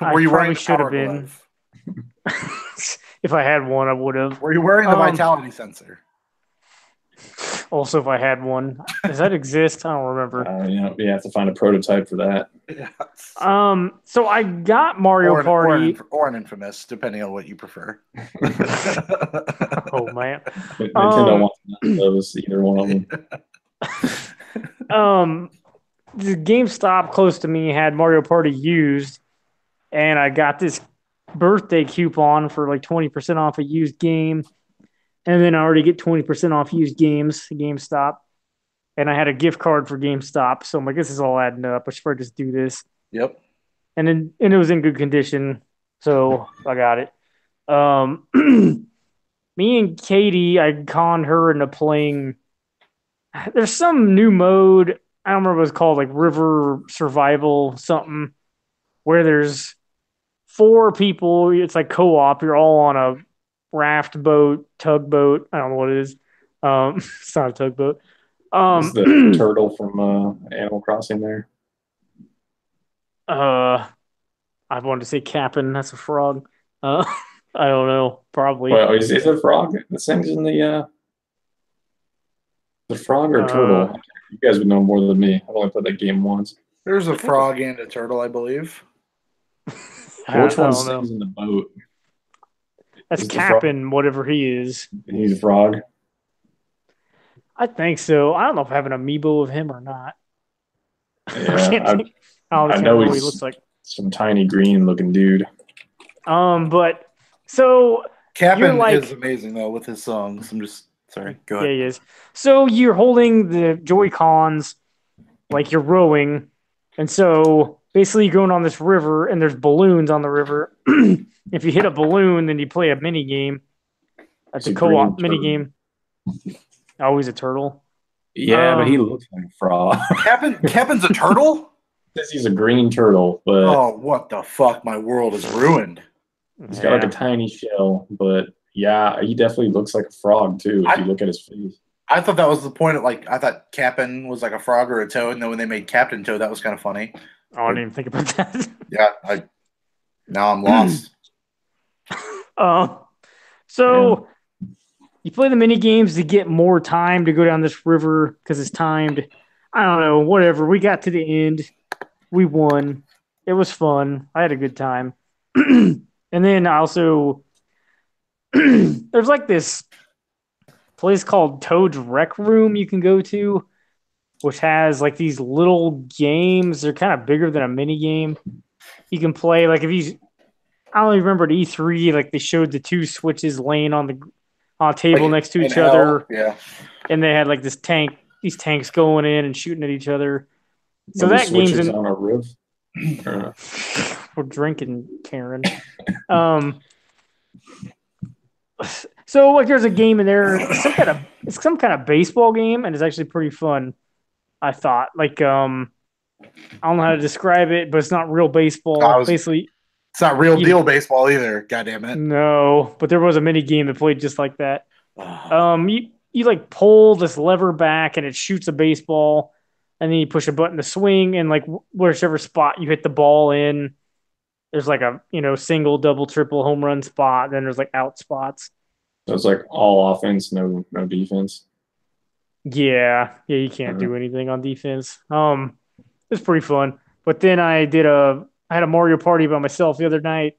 Were you wearing should have been. If I had one, I would have. Were you wearing the vitality sensor? Also, if I had one, does that exist? I don't remember. You have to find a prototype for that. Yes. So I got Mario Party or an Infamous, depending on what you prefer. Oh man, Nintendo wants those, either one of them. The GameStop close to me had Mario Party used, and I got this birthday coupon for like 20% off a used game. And then I already get 20% off used games at GameStop. And I had a gift card for GameStop. So I'm like, this is all adding up. I should probably just do this. Yep. And it was in good condition. So I got it. Me and Katie, I conned her into playing. There's some new mode. I don't remember what it's called, like River Survival something, where there's 4 people. It's like co-op. You're all on a raft boat, tugboat. I don't know what it is. It's not a tugboat. Is the turtle from Animal Crossing there? I wanted to say Cap'n. That's a frog. I don't know. Probably. Well, is it a frog? The thing's in the frog or turtle? You guys would know more than me. I've only played that game once. There's a frog and a turtle, I believe. Which one sings in the boat? That's Cap'n, whatever he is. He's a frog? I think so. I don't know if I have an amiibo of him or not. Yeah, I know what he looks like. Some tiny green looking dude. But so Cap'n is amazing though with his songs. I'm just sorry. Go ahead. Yeah, he is. So you're holding the Joy-Cons like you're rowing, and so basically you're going on this river, and there's balloons on the river. If you hit a balloon, then you play a mini game. That's a co-op mini game. Always a turtle. Yeah, but he looks like a frog. Cap'n's a turtle? Says he's a green turtle, but oh, what the fuck! My world is ruined. He's got like a tiny shell, but Yeah, he definitely looks like a frog too. If you look at his face. I thought that was the point. I thought Cap'n was like a frog or a toad, and then when they made Captain Toad, that was kind of funny. Oh, I didn't even think about that. Yeah, now I'm lost. So you play the mini games to get more time to go down this river because it's timed. I don't know, whatever. We got to the end. We won. It was fun. I had a good time. And then also, there's like this place called Toad's Rec Room you can go to, which has like these little games. They're kind of bigger than a mini game. You can play like I don't even remember at E3, like they showed the two switches laying on a table Like next to each an L, other. yeah. And they had like these tanks going in and shooting at each other. So Were the that game's switches on a roof. We're drinking, Karen. So like there's a game in there, it's some kind of baseball game, and it's actually pretty fun. I thought. Like I don't know how to describe it, but it's not real baseball. Basically, it's not real deal baseball either. God damn it. No, but there was a mini game that played just like that. You like pull this lever back and it shoots a baseball, and then you push a button to swing, and like whichever spot you hit the ball in, there's like a single, double, triple, home run spot. Then there's like out spots. So it's like all offense, no defense. Yeah, you can't do anything on defense. It's pretty fun. But then I had a Mario Party by myself the other night.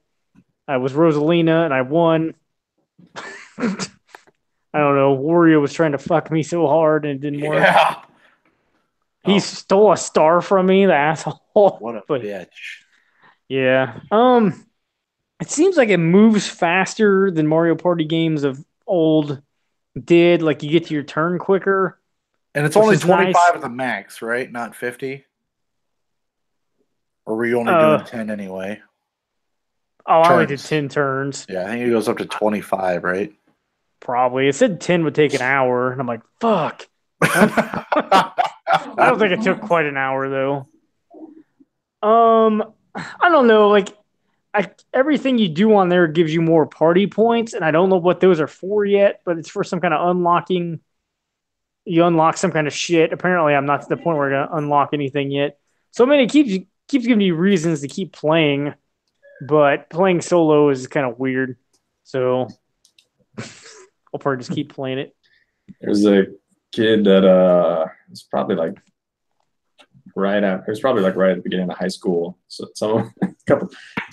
I was Rosalina and I won. I don't know. Wario was trying to fuck me so hard and it didn't work. Yeah. He stole a star from me, the asshole. What a bitch. Yeah. It seems like it moves faster than Mario Party games of old did. Like you get to your turn quicker. And it's only 25 at the max, right? Not 50? Or were you only doing 10 anyway? Oh, I only did 10 turns. Yeah, I think it goes up to 25, right? Probably. It said 10 would take an hour, and I'm like, fuck. I don't think it took quite an hour, though. I don't know. Like, everything you do on there gives you more party points, and I don't know what those are for yet, but it's for some kind of unlocking. You unlock some kind of shit. Apparently, I'm not to the point where I'm going to unlock anything yet. So, I mean, it keeps giving you reasons to keep playing, but playing solo is kind of weird. So, I'll probably just keep playing it. There's a kid that was probably like right at the beginning of high school. So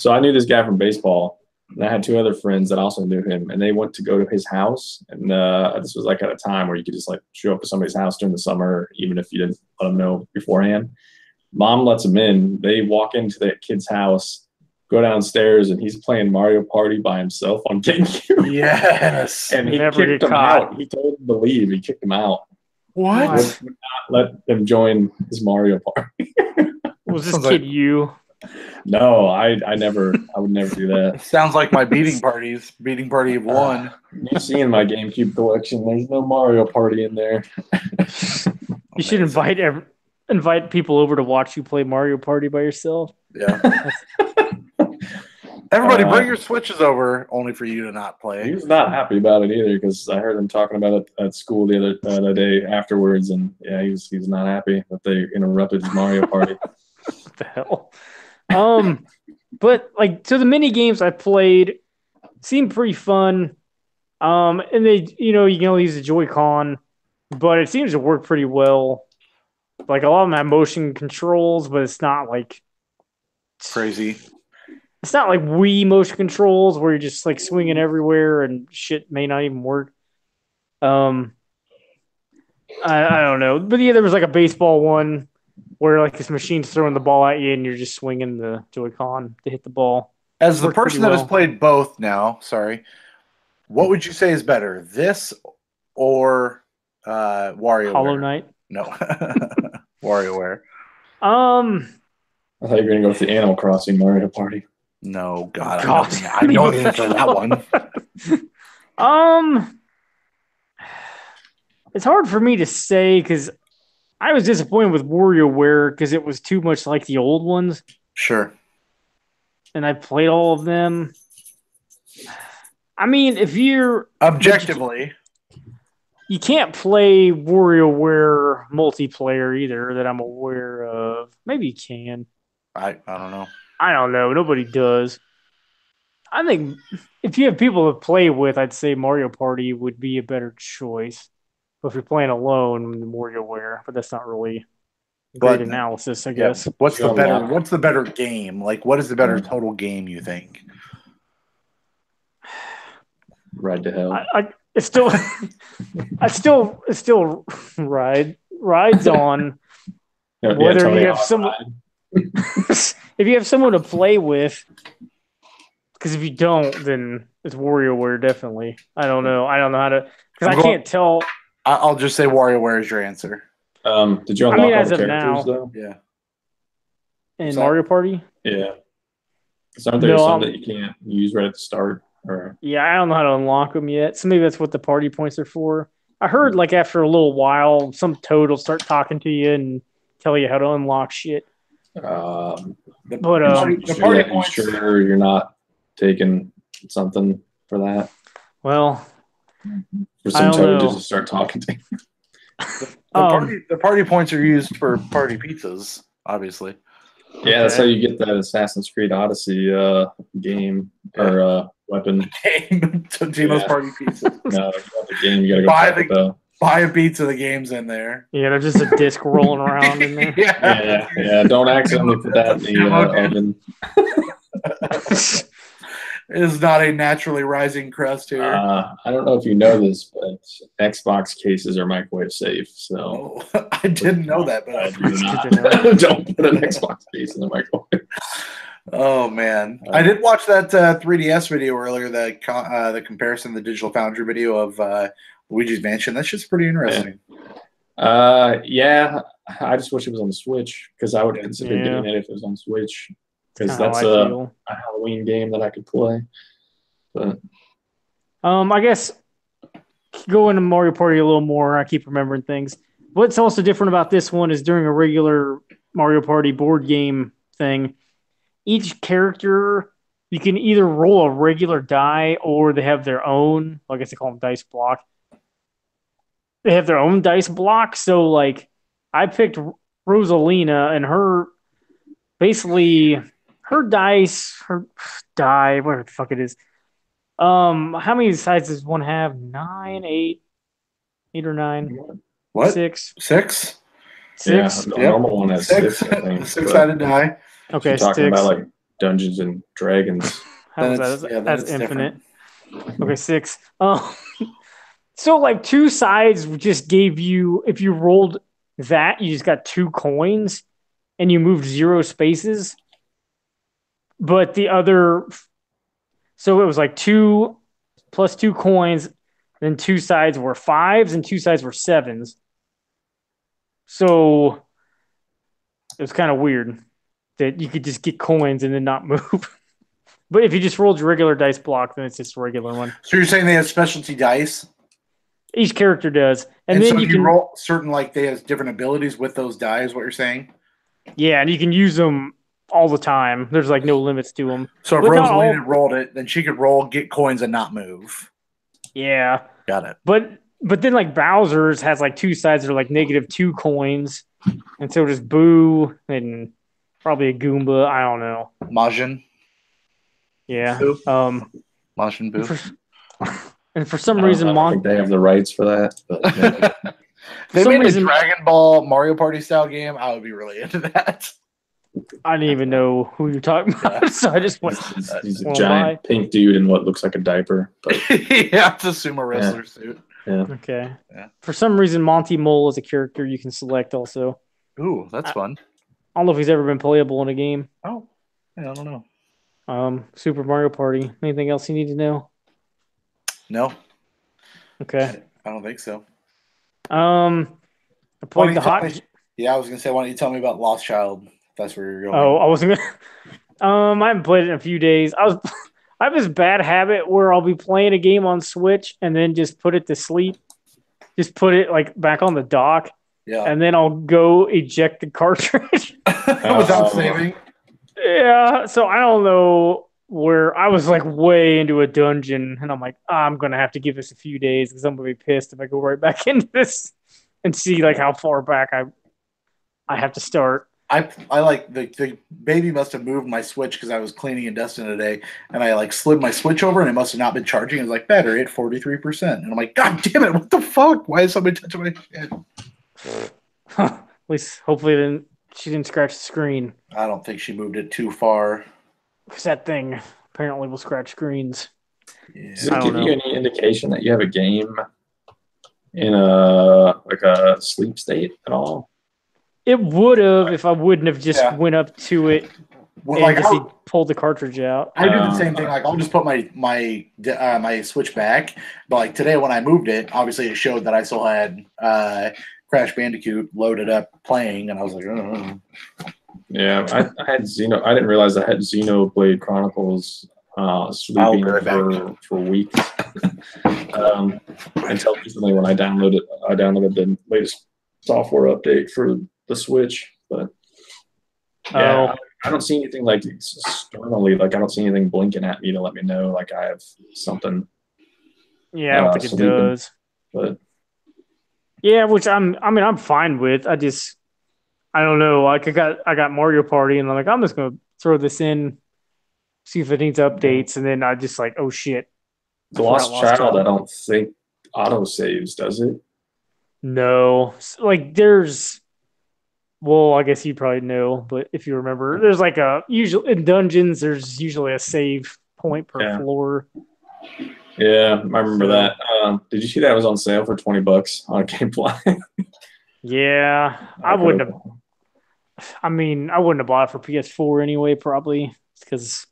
I knew this guy from baseball, and I had two other friends that also knew him, and they went to go to his house. And this was like at a time where you could just like show up to somebody's house during the summer, even if you didn't let them know beforehand. Mom lets him in. They walk into that kid's house, go downstairs, and he's playing Mario Party by himself on GameCube. Yes. And he kicked him out. He told him to leave. He kicked him out. What? Would not let them join his Mario Party. Was this kid you? No, I would never do that. Sounds like my beating party of one. You see in my GameCube collection, there's no Mario Party in there. You should invite people over to watch you play Mario Party by yourself. Yeah. Everybody bring your Switches over, only for you to not play. He was not happy about it either, because I heard him talking about it at school the other day afterwards, and yeah, he was not happy that they interrupted his Mario Party. What the hell? But like, so the mini games I played seemed pretty fun. And they, you can only use the Joy-Con, but it seems to work pretty well. Like a lot of them have motion controls, but it's not like crazy. It's not like Wii motion controls where you're just like swinging everywhere and shit may not even work. I don't know, but yeah, there was like a baseball one where like this machine's throwing the ball at you and you're just swinging the Joy-Con to hit the ball. As the person that has played both now, what would you say is better, this or WarioWare? Hollow Knight? No, WarioWare. I thought you were gonna go with the Animal Crossing Mario Party. No, God. I know the answer to that one. It's hard for me to say because I was disappointed with WarioWare because it was too much like the old ones. Sure. And I played all of them. I mean, if you're Objectively. you can't play WarioWare multiplayer either that I'm aware of. Maybe you can. I don't know. I don't know. Nobody does. I think if you have people to play with, I'd say Mario Party would be a better choice. But if you're playing alone, WarioWare. But that's not really great analysis, I guess. What's the better game? Like, what is the better total game, you think? Ride to Hell. It's still it's still rides on. Whether you have someone if you have someone to play with, because if you don't, then it's WarioWare definitely. I don't know how to, because I can't tell. I'll just say WarioWare is your answer. Did you unlock all the characters though? Yeah. In Mario Party? Yeah. So aren't there some that you can't use right at the start? Or yeah, I don't know how to unlock them yet. So maybe that's what the party points are for. I heard like after a little while, some toad will start talking to you and tell you how to unlock shit. The party points. Sure, you're not taking something for that. Well, for some toad to just start talking to you. The party points are used for party pizzas, obviously. Yeah, that's how you get that Assassin's Creed Odyssey game or weapon. Timo's party pizza. No, the game. You gotta go buy a pizza. The game's in there. Yeah, there's just a disc rolling around in there. Yeah. Don't accidentally put that in the oven. It is not a naturally rising crust here. I don't know if you know this, but Xbox cases are microwave safe. So I didn't know that, but I don't put an Xbox case in the microwave. Oh man, I did watch that 3DS video earlier. The comparison, the Digital Foundry video of Luigi's Mansion. That's just pretty interesting. Yeah. I just wish it was on the Switch because I would consider getting it if it was on Switch. Because that's a Halloween game that I could play. But I guess go into Mario Party a little more. I keep remembering things. What's also different about this one is during a regular Mario Party board game thing, each character you can either roll a regular die or they have their own. I guess they call them dice block. They have their own dice block. So like, I picked Rosalina and her basically. Her die, whatever the fuck it is. How many sides does one have? 9, 8 or 9? What? 6. 6? Yeah, the normal one has 6. I think. 6-sided die. Okay, I'm talking about like Dungeons and Dragons. That's infinite. Different. Okay, 6. So like 2 sides just gave you, if you rolled that, you just got 2 coins, and you moved 0 spaces. But the other, so it was like 2 plus 2 coins, then 2 sides were 5s and 2 sides were 7s. So it was kind of weird that you could just get coins and then not move. But if you just rolled your regular dice block, then it's just a regular one. So you're saying they have specialty dice? Each character does. And then so you can roll certain, like they have different abilities with those die, is what you're saying? Yeah, and you can use them all the time. There's like no limits to them. So if Rosalina rolled it, then she could roll, get coins, and not move. Yeah. Got it. But then like Bowser's has like 2 sides that are like -2 coins. And so does Boo and probably a Goomba. I don't know. Majin. Yeah. Majin Boo. And for some reason, I don't think they have the rights for that. But they made a Dragon Ball Mario Party style game. I would be really into that. I didn't even know who you're talking about, so I just went. He's a giant pink dude in what looks like a diaper. But yeah, it's a sumo wrestler suit. Yeah. Okay. Yeah. For some reason, Monty Mole is a character you can select also. Ooh, that's fun. I don't know if he's ever been playable in a game. Oh, yeah, I don't know. Super Mario Party. Anything else you need to know? No. Okay. I don't think so. I played the hot. Yeah, I was gonna say, why don't you tell me about Lost Child? That's where you're going. Oh, I wasn't gonna. I haven't played it in a few days. I have this bad habit where I'll be playing a game on Switch and then just put it to sleep. Just put it like back on the dock. Yeah. And then I'll go eject the cartridge without saving. Yeah. So I don't know. where I was like way into a dungeon, and I'm like, I'm gonna have to give this a few days because I'm gonna be pissed if I go right back into this and see like how far back I have to start. I like the baby must have moved my switch because I was cleaning and dusting today, and I like slid my switch over, and it must have not been charging. It was like battery at 43%, and I'm like, God damn it, what the fuck? Why is somebody touching my head? At least hopefully she didn't scratch the screen I don't think she moved it too far. because that thing apparently will scratch screens. Yeah. Does I it don't give you know. any indication that you have a game in a sleep state at all? It would have if I wouldn't have just Yeah. went up to it Well, and like just I'll- pulled the cartridge out. I do the same thing. Like I'll just put my switch back, but like today when I moved it, obviously it showed that I still had Crash Bandicoot loaded up playing, and I was like, oh. Yeah, I had Xeno. I didn't realize I had Xenoblade Chronicles sleeping be right for weeks. Until recently when I downloaded the latest software update for the Switch. But yeah, I don't see anything like externally. Like I don't see anything blinking at me to let me know like I have something. Yeah, I don't think it sleeping. does. But Yeah, which I'm fine with. I don't know. Like I got Mario Party, and I'm like, I'm just gonna throw this in, see if it needs updates, and then I just like, oh shit. The Lost Child, I don't think auto saves, does it? No, like there's. Well, I guess you probably know, but if you remember, there's like a usually in dungeons, there's usually a save point per floor. Yeah, I remember that. Did you see that was on sale for $20 on GameFly? Yeah, I wouldn't have. I mean, I wouldn't have bought it for PS4 anyway, probably because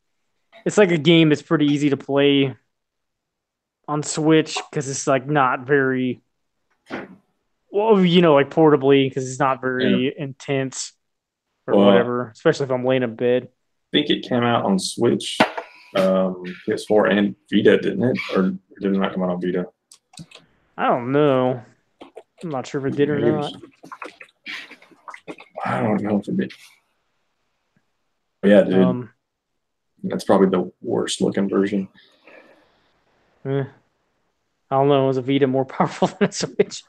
it's like a game that's pretty easy to play on Switch because it's like not very well, like portably because it's not very intense or whatever. Especially if I'm laying in bed. I think it came out on Switch, PS4, and Vita, didn't it? Or did it not come out on Vita? I don't know. I'm not sure if it did or not. I don't know if it did. Yeah, dude. That's probably the worst looking version. I don't know. Is a Vita more powerful than a Switch?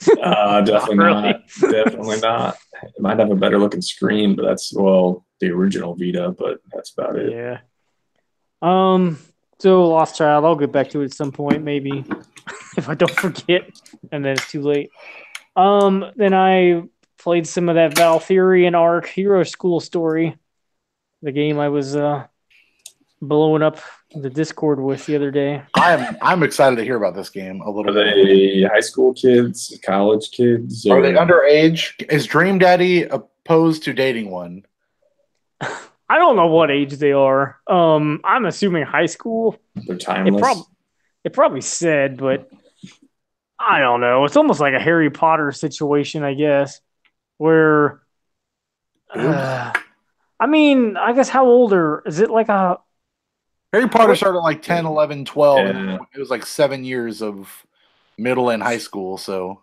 Definitely not. Definitely not. It might have a better looking screen, but that's the original Vita, but that's about it. Yeah. So Lost Child, I'll get back to it at some point, maybe if I don't forget, and then it's too late. Then I played some of that Valkyrian Arc Hero School Story, the game I was blowing up the Discord with the other day. I'm excited to hear about this game a little bit. Are they high school kids, college kids? Are they underage? Is Dream Daddy opposed to dating one? I don't know what age they are. I'm assuming high school. They're timeless. It probably said, but I don't know. It's almost like a Harry Potter situation, I guess, where. I mean, I guess how old is it? Like a Harry Potter started like 10, 11, 12. Yeah. And it was like 7 years of middle and high school. So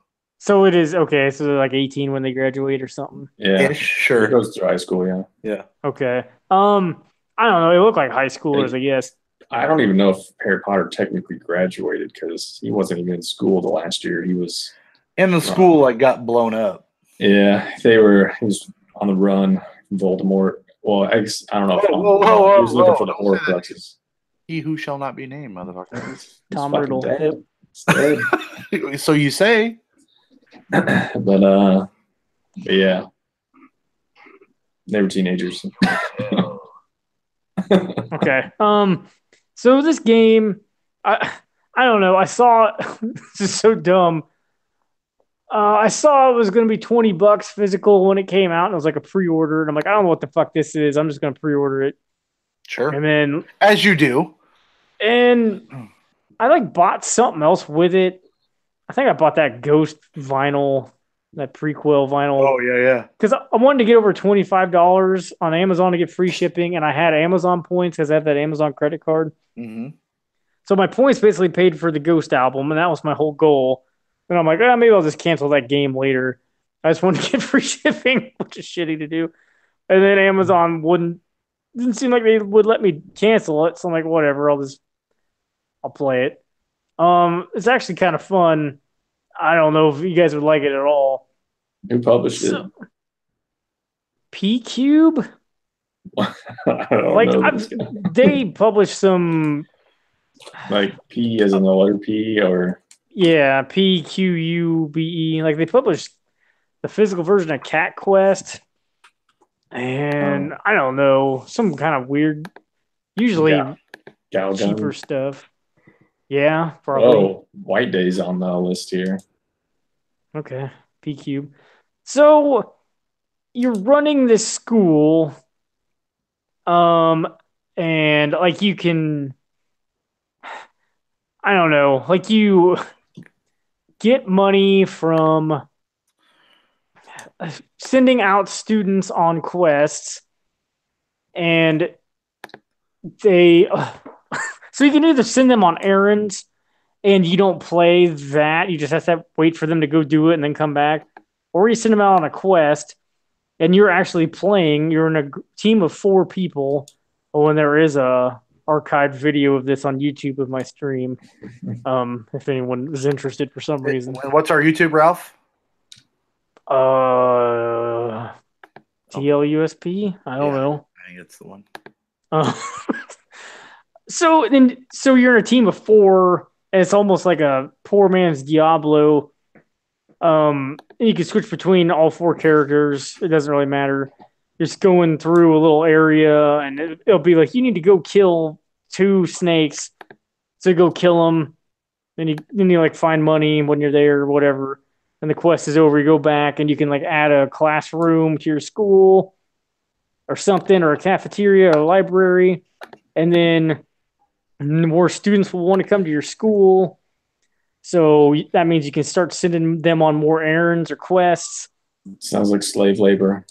it is okay. So they're like 18 when they graduate or something. Yeah, sure. It goes through high school. Yeah. Yeah. Okay. I don't know. They look like high schoolers, I guess. I don't even know if Harry Potter technically graduated because he wasn't even in school the last year. He was in the school, like got blown up. Yeah, he was on the run from Voldemort. Well, I don't know. He was looking for the Horcruxes. He who shall not be named, motherfucker. Tom Riddle. Dead. So you say. But yeah. They were teenagers. Okay. So this game, I don't know. I saw this is so dumb. I saw it was going to be $20 physical when it came out, and it was like a pre-order. And I'm like, I don't know what the fuck this is. I'm just going to pre-order it. Sure. And then, as you do, and I like bought something else with it. I think I bought that Ghost vinyl, that prequel vinyl. Oh yeah. Because I wanted to get over $25 on Amazon to get free shipping, and I had Amazon points because I have that Amazon credit card. Mm-hmm. So my points basically paid for the Ghost album, and that was my whole goal. And I'm like, maybe I'll just cancel that game later. I just wanted to get free shipping, which is shitty to do. And then Amazon wouldn't didn't seem like they would let me cancel it. So I'm like, whatever, I'll play it. It's actually kind of fun. I don't know if you guys would like it at all. Who published it? P Cube? I don't Like know. This guy. they published some Like P as in the letter P, or yeah, PQUBE. Like they published the physical version of Cat Quest. And I don't know, some kind of weird, usually Galgun. cheaper stuff. Yeah, probably. Oh, White Day's on the list here. Okay, P Cube. So you're running this school, and like you can, I don't know, like you get money from sending out students on quests, and they, so you can either send them on errands, and you don't play that, you just have to wait for them to go do it and then come back, or you send them out on a quest and you're actually playing. You're in a team of 4 people. Oh, and there is a archived video of this on YouTube of my stream. If anyone is interested for some reason. What's our YouTube, Ralph? TLUSP? I don't know. I think it's the one. So you're in a team of 4, and it's almost like a poor man's Diablo. And you can switch between all 4 characters. It doesn't really matter. Just going through a little area, and it'll be like you need to go kill 2 snakes. So go kill them. Then you like find money when you're there or whatever. And the quest is over. You go back and you can like add a classroom to your school or something, or a cafeteria or a library, and then more students will want to come to your school. So that means you can start sending them on more errands or quests. Sounds like slave labor.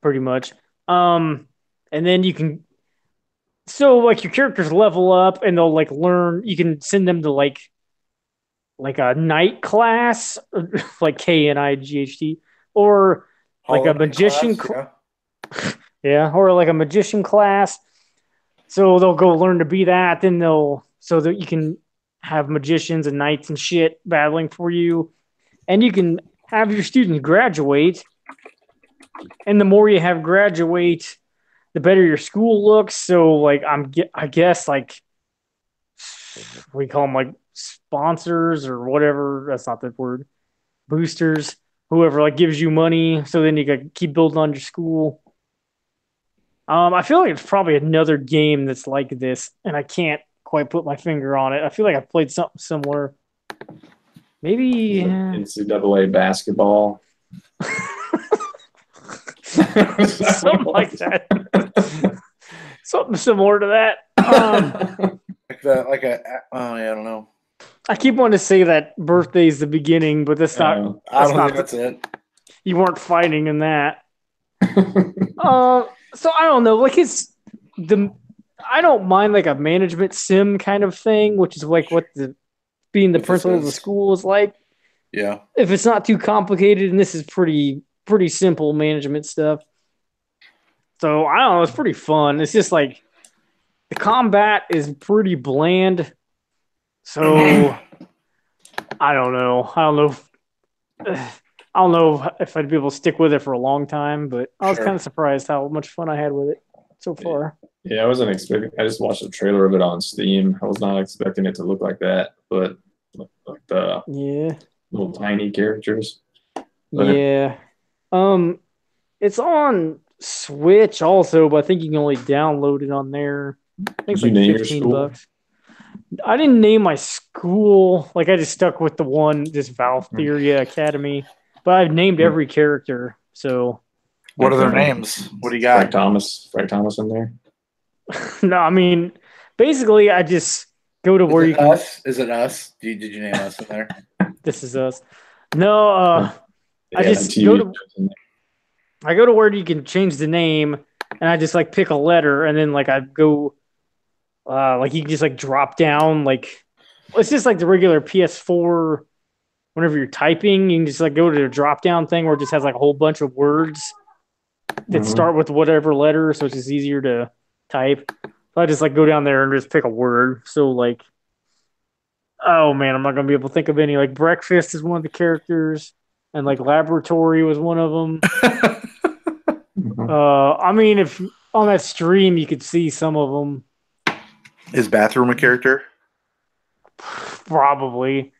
Pretty much. And then you can, so like your characters level up and they'll like learn, you can send them to like a night class, like KNIGHT, or like a magician class, yeah, or like a magician class. So they'll go learn to be that. Then so that you can have magicians and knights and shit battling for you, and you can have your students graduate. And the more you have graduate, the better your school looks. So like I guess like we call them like sponsors or whatever. That's not the word. Boosters, whoever like gives you money, so then you can keep building on your school. I feel like it's probably another game that's like this, and I can't quite put my finger on it. I feel like I've played something similar. Maybe NCAA basketball. Something like that. Something similar to that. I don't know. I keep wanting to say that birthday is the beginning, but that's not. I don't think that's it. You weren't fighting in that. So I don't know. Like I don't mind like a management sim kind of thing, which is like what being the principal of the school is like. Yeah. If it's not too complicated, and this is pretty simple management stuff. So I don't know. It's pretty fun. It's just like the combat is pretty bland. So I don't know. I don't know if I'd be able to stick with it for a long time, but I was kind of surprised how much fun I had with it so far. Yeah, I wasn't expecting. I just watched a trailer of it on Steam. I was not expecting it to look like that, but like the little tiny characters. But yeah. It's on Switch also, but I think you can only download it on there. I think it's like $15. I didn't name my school. Like I just stuck with the one, this Valtheria Academy. But I've named every character. So what are their names? What do you got? Frank Thomas in there? No, I mean, basically I just go to where you can. Is it us? Did you name us in there? This is us. No, I just go to where you can change the name, and I just like pick a letter, and then like I go, like you can just like drop down, like it's just like the regular PS4. Whenever you're typing, you can just like go to the drop down thing where it just has like a whole bunch of words, that start with whatever letter, so it's just easier to type. So I just like go down there and just pick a word. So like, oh man, I'm not gonna be able to think of any. Like breakfast is one of the characters, and like laboratory was one of them. I mean, if on that stream you could see some of them. Is bathroom a character? Probably.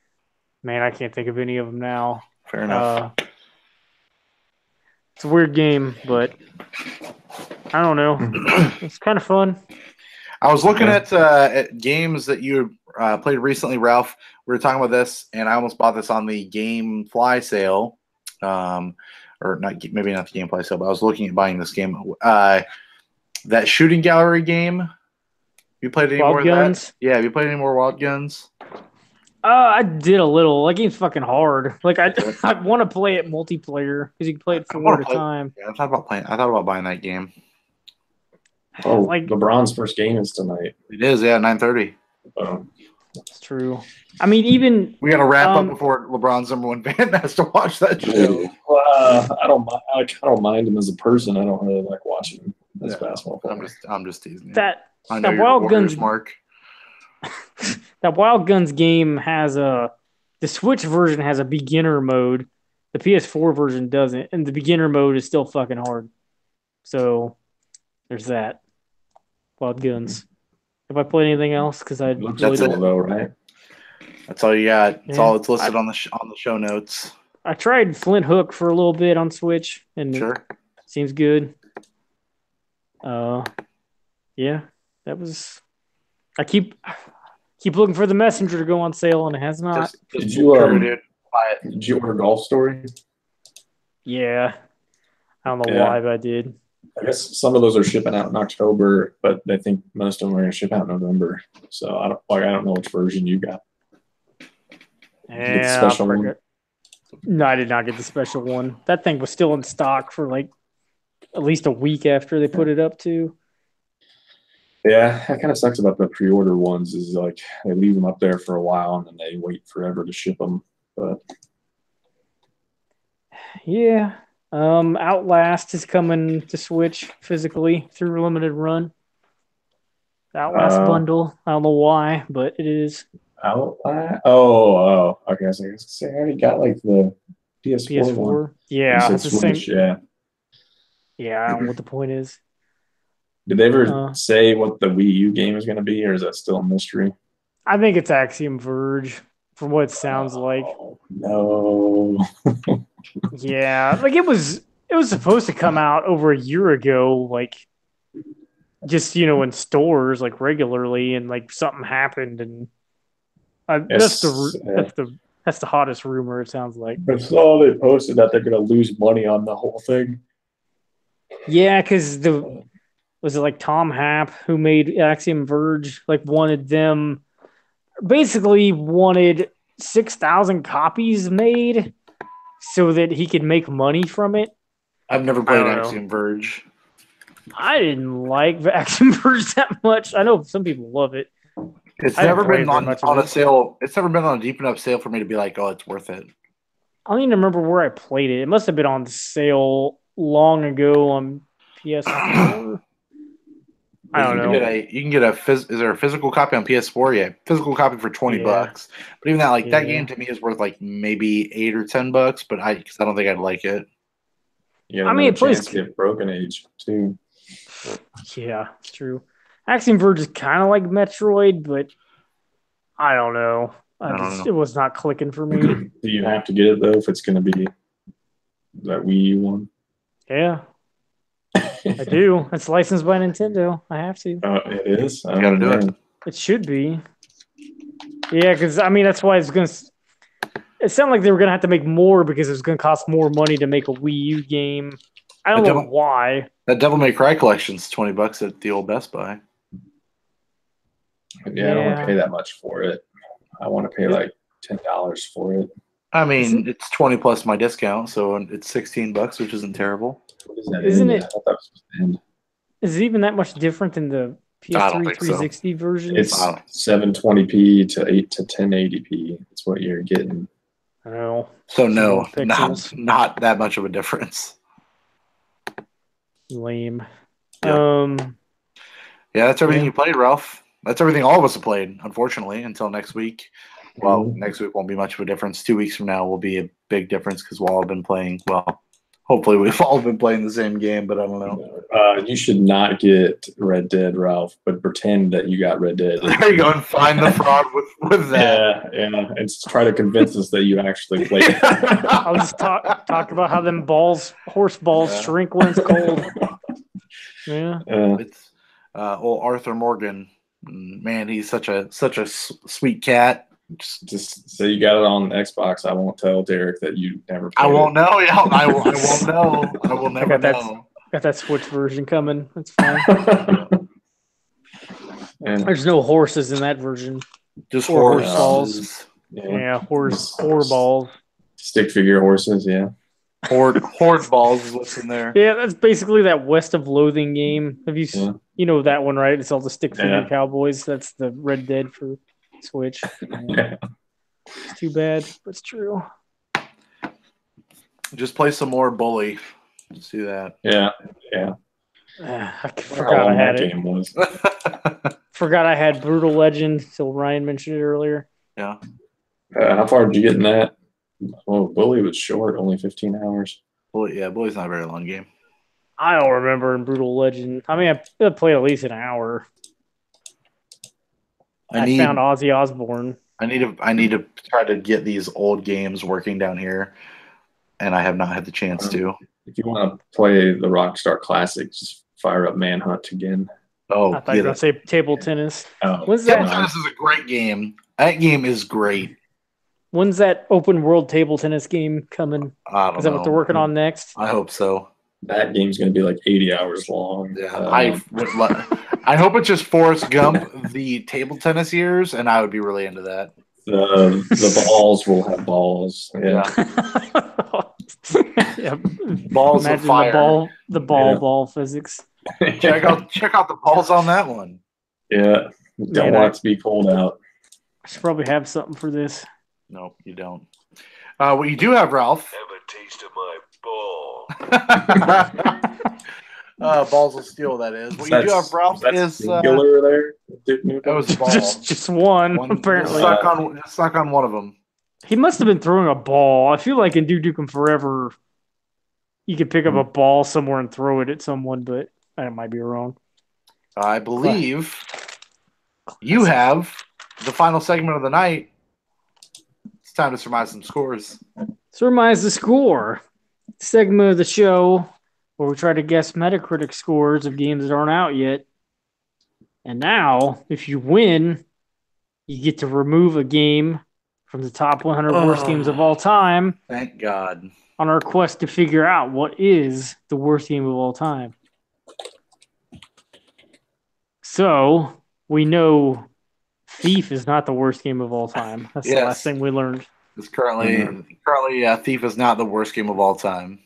Man, I can't think of any of them now. Fair enough. It's a weird game, but I don't know. It's kind of fun. I was looking at games that you played recently, Ralph. We were talking about this, and I almost bought this on the GameFly sale. Or not, maybe not the GameFly sale, but I was looking at buying this game. That shooting gallery game. You played any more of that? Yeah, have you played any more Wild Guns? I did a little. That game's fucking hard. Like I want to play it multiplayer because you can play it 4 at a time. Yeah, I thought about buying that game. Oh, like LeBron's first game is tonight. It is, yeah, 9:30. That's true. I mean, even we got to wrap up before LeBron's #1 fan has to watch that show. I don't mind him as a person. I don't really like watching him as basketball player. I'm just teasing you. That Wild Guns Mark. That Wild Guns game has the Switch version has a beginner mode. The PS4 version doesn't, and the beginner mode is still fucking hard. So there's that. Wild Guns. Have I played anything else? Because I really don't know, right? That's all you got. It's all it's listed on the show notes. I tried Flint Hook for a little bit on Switch, and it seems good. Yeah, that was. I keep looking for the Messenger to go on sale, and it has not. Did you order Golf Story? Yeah, I don't know why, but I did. I guess some of those are shipping out in October, but I think most of them are going to ship out in November. So I don't know which version you got. Yeah, special one. No, I did not get the special one. That thing was still in stock for like at least a week after they put it up too. Yeah, that kind of sucks about the pre-order ones is like they leave them up there for a while and then they wait forever to ship them. But yeah, Outlast is coming to Switch physically through limited run. Outlast bundle. I don't know why, but it is. Outlast? Oh, okay. So I already got like the PS4 one. Yeah, it's the Switch, same. Yeah, I don't know what the point is. Did they ever say what the Wii U game is going to be, or is that still a mystery? I think it's Axiom Verge, from what it sounds like. No. Yeah, like it was supposed to come out over a year ago, like just in stores like regularly, and like something happened, and that's the hottest rumor. It sounds like. I saw they posted that they're going to lose money on the whole thing. Yeah, because was it like Tom Happ who made Axiom Verge wanted 6,000 copies made so that he could make money from it. I've never played Axiom Verge. I didn't like Axiom Verge that much. I know some people love it. It's never been on a sale. It's never been on a deep enough sale for me to be like, oh, it's worth it. I don't even remember where I played it. It must have been on sale long ago on PS4. I don't know. You can get is there a physical copy on PS4? Yeah, physical copy for $20. But even that, that game to me is worth maybe $8 or $10. But because I don't think I'd like it. Yeah, I mean, it plays Broken Age too. Yeah, it's true. Axiom Verge is kind of like Metroid, but I don't know. It was not clicking for me. Do you have to get it though if it's going to be that Wii U one? Yeah. I do. It's licensed by Nintendo. I have to. It is? I gotta do it. It should be. Yeah, because, I mean, that's why it's going to... It sounded like they were going to have to make more because it was going to cost more money to make a Wii U game. I don't know why. That Devil May Cry collection's $20 at the old Best Buy. Yeah, I don't want to pay that much for it. I want to pay like $10 for it. I mean, it's 20 plus my discount, so it's $16, which isn't terrible. Isn't it? Is it even that much different than the PS3 360 version? It's 720p to 8 to 1080p. That's what you're getting. Oh. So no, not that much of a difference. Lame. Yeah. Yeah, that's everything Yeah. you played, Ralph. That's everything all of us have played, unfortunately, until next week. Well, next week won't be much of a difference. 2 weeks from now will be a big difference because we'll all have been playing. Well, hopefully we've all been playing the same game, but I don't know. You should not get Red Dead, Ralph, but pretend that you got Red Dead. There you go, and find the fraud with that. Yeah, and try to convince us that you actually played it. I'll just talk about how them horse balls shrink when it's cold. Yeah. It's old Arthur Morgan. Man, he's such a sweet cat. Just say you got it on Xbox. I won't tell Derek that you never played I won't it. know. Yeah, I won't know. I will never know. Got that Switch version coming. That's fine. And There's no horses in that version. Just horse balls. Yeah, horse balls. Stick figure horses, yeah. Horde balls is what's in there. Yeah, that's basically that West of Loathing game. Have you you know that one, right? It's all the stick figure cowboys. That's the Red Dead for Switch. Yeah. It's too bad, but it's true. Just play some more Bully. Let's do that. Yeah. I forgot I had it. Game was. Forgot I had Brutal Legend till Ryan mentioned it earlier. Yeah. How far did you get in that? Oh, Bully was short, only 15 hours. Bully's not a very long game. I don't remember in Brutal Legend. I mean, I played at least an hour. I found Ozzy Osbourne. I need to try to get these old games working down here, and I have not had the chance to. If you want to play the Rockstar Classic, just fire up Manhunt again. Oh, I thought you were going to say table tennis. Oh, table tennis is a great game. That game is great. When's that open world table tennis game coming? I don't know. Is that what they're working on next? I hope so. That game's going to be like 80 hours long. Yeah, I hope it's just Forrest Gump, the table tennis years, and I would be really into that. The balls will have balls. Yeah. Yeah. Balls Imagine of fire. The ball physics. Check out the balls on that one. Yeah. Don't want it to be cold out. I should probably have something for this. No, you don't. What you do have, Ralph. Have a taste of my ball. Balls of steel, that is. What you do have, Ralph, is singular there. That was a ball. just one apparently. Stuck on one of them. He must have been throwing a ball. I feel like in Duke Nukem Forever, you could pick up a ball somewhere and throw it at someone, but I might be wrong. I believe you have the final segment of the night. It's time to surmise some scores. Surmise the score. Segment of the show where we try to guess Metacritic scores of games that aren't out yet. And now, if you win, you get to remove a game from the top 100 worst games of all time. Thank God. On our quest to figure out what is the worst game of all time. So, we know Thief is not the worst game of all time. That's the last thing we learned. It's currently Thief is not the worst game of all time.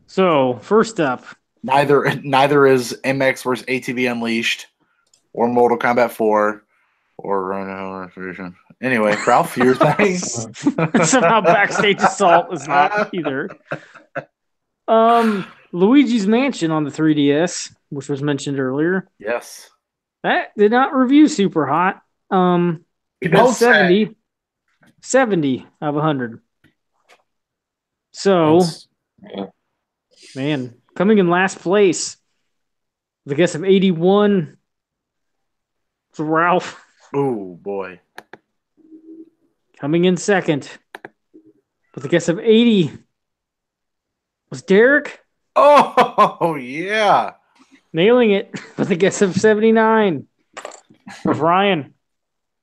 So, first up. Neither is MX vs. ATV Unleashed or Mortal Kombat 4 or anyway, Ralph, your thing. Somehow Backstage Assault is not either. Luigi's Mansion on the 3DS, which was mentioned earlier. Yes. That did not review super hot. It got 70 out of 100. So, man, coming in last place, with a guess of 81, it's Ralph. Oh, boy. Coming in second, with a guess of 80, was Derek. Oh, yeah. Nailing it with a guess of 79. Was Ryan.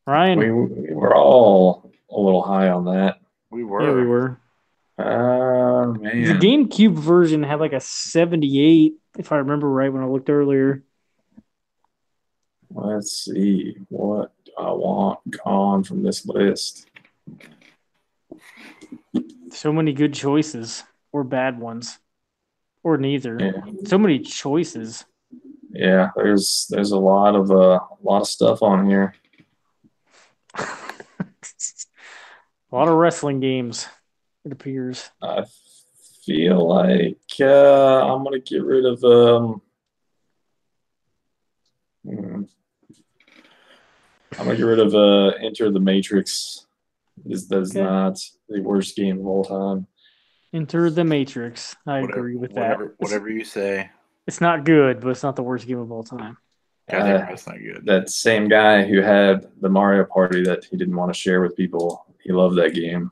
We were all a little high on that. We were. Yeah, we were. Man. The GameCube version had like a 78, if I remember right when I looked earlier. Let's see what I want gone from this list. So many good choices, or bad ones, or neither. Yeah. So many choices. Yeah, there's a lot of stuff on here. A lot of wrestling games, it appears. I feel like I'm gonna get rid of I'm gonna get rid of Enter the Matrix. That's Okay. not the worst game of all time. Enter the Matrix. I agree with that. Whatever you say. It's not good, but it's not the worst game of all time. Goddamn, that's not good. That same guy who had the Mario Party that he didn't want to share with people, he loved that game.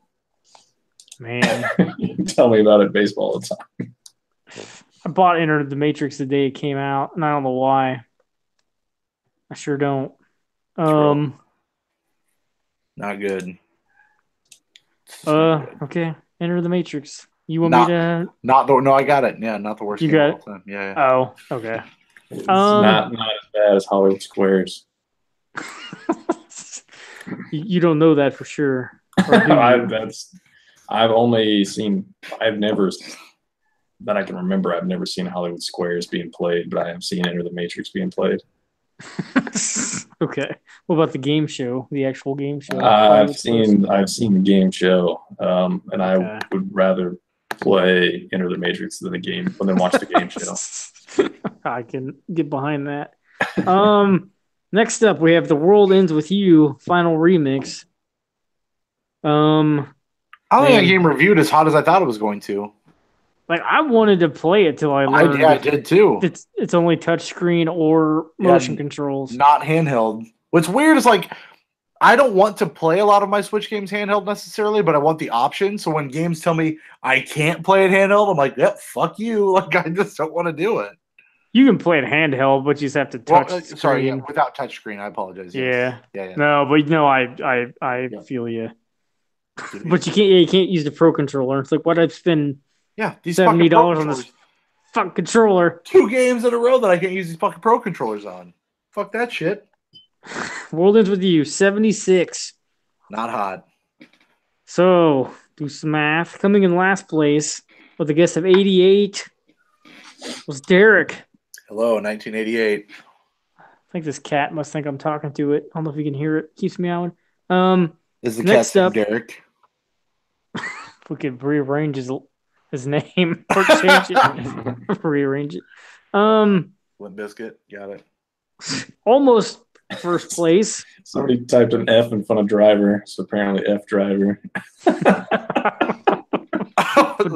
Man, Tell me about it baseball all the time. I bought Enter the Matrix the day it came out, and I don't know why. I sure don't. Not good. Okay. Enter the Matrix. You want me to? No, I got it. Yeah, not the worst You game got of all time. Yeah. Oh, okay. It's not as bad as Hollywood Squares. You don't know that for sure. Or do you? I've never, that I can remember, I've never seen Hollywood Squares being played, but I have seen Enter the Matrix being played. Okay. What about the game show? The actual game show? I've seen the game show, and I would rather play Enter the Matrix than watch the game show. I can get behind that. Next up, we have The World Ends With You Final Remix. I don't think that game reviewed as hot as I thought it was going to. Like, I wanted to play it till I learned. I did too. It's only touchscreen or motion controls, not handheld. What's weird is like I don't want to play a lot of my Switch games handheld necessarily, but I want the option. So when games tell me I can't play it handheld, I'm like, yep, fuck you. Like I just don't want to do it. You can play it handheld, but you just have to touch. Sorry, without touchscreen. I apologize. Yes. Yeah. No, but I feel you. But you can't use the Pro controller. It's like, what I'd spend these $70 on this fucking controller. 2 games in a row that I can't use these fucking Pro controllers on. Fuck that shit. World Ends With You 76. Not hot. So do some math. Coming in last place with a guess of 88 was Derek. Hello, 1988. I think this cat must think I'm talking to it. I don't know if you can hear it. Keeps meowing. Is the next cat up, Derek? If we could rearrange his name or change it, rearrange it. Limp Biscuit, got it. Almost first place. Somebody typed an F in front of driver, so apparently F driver. Was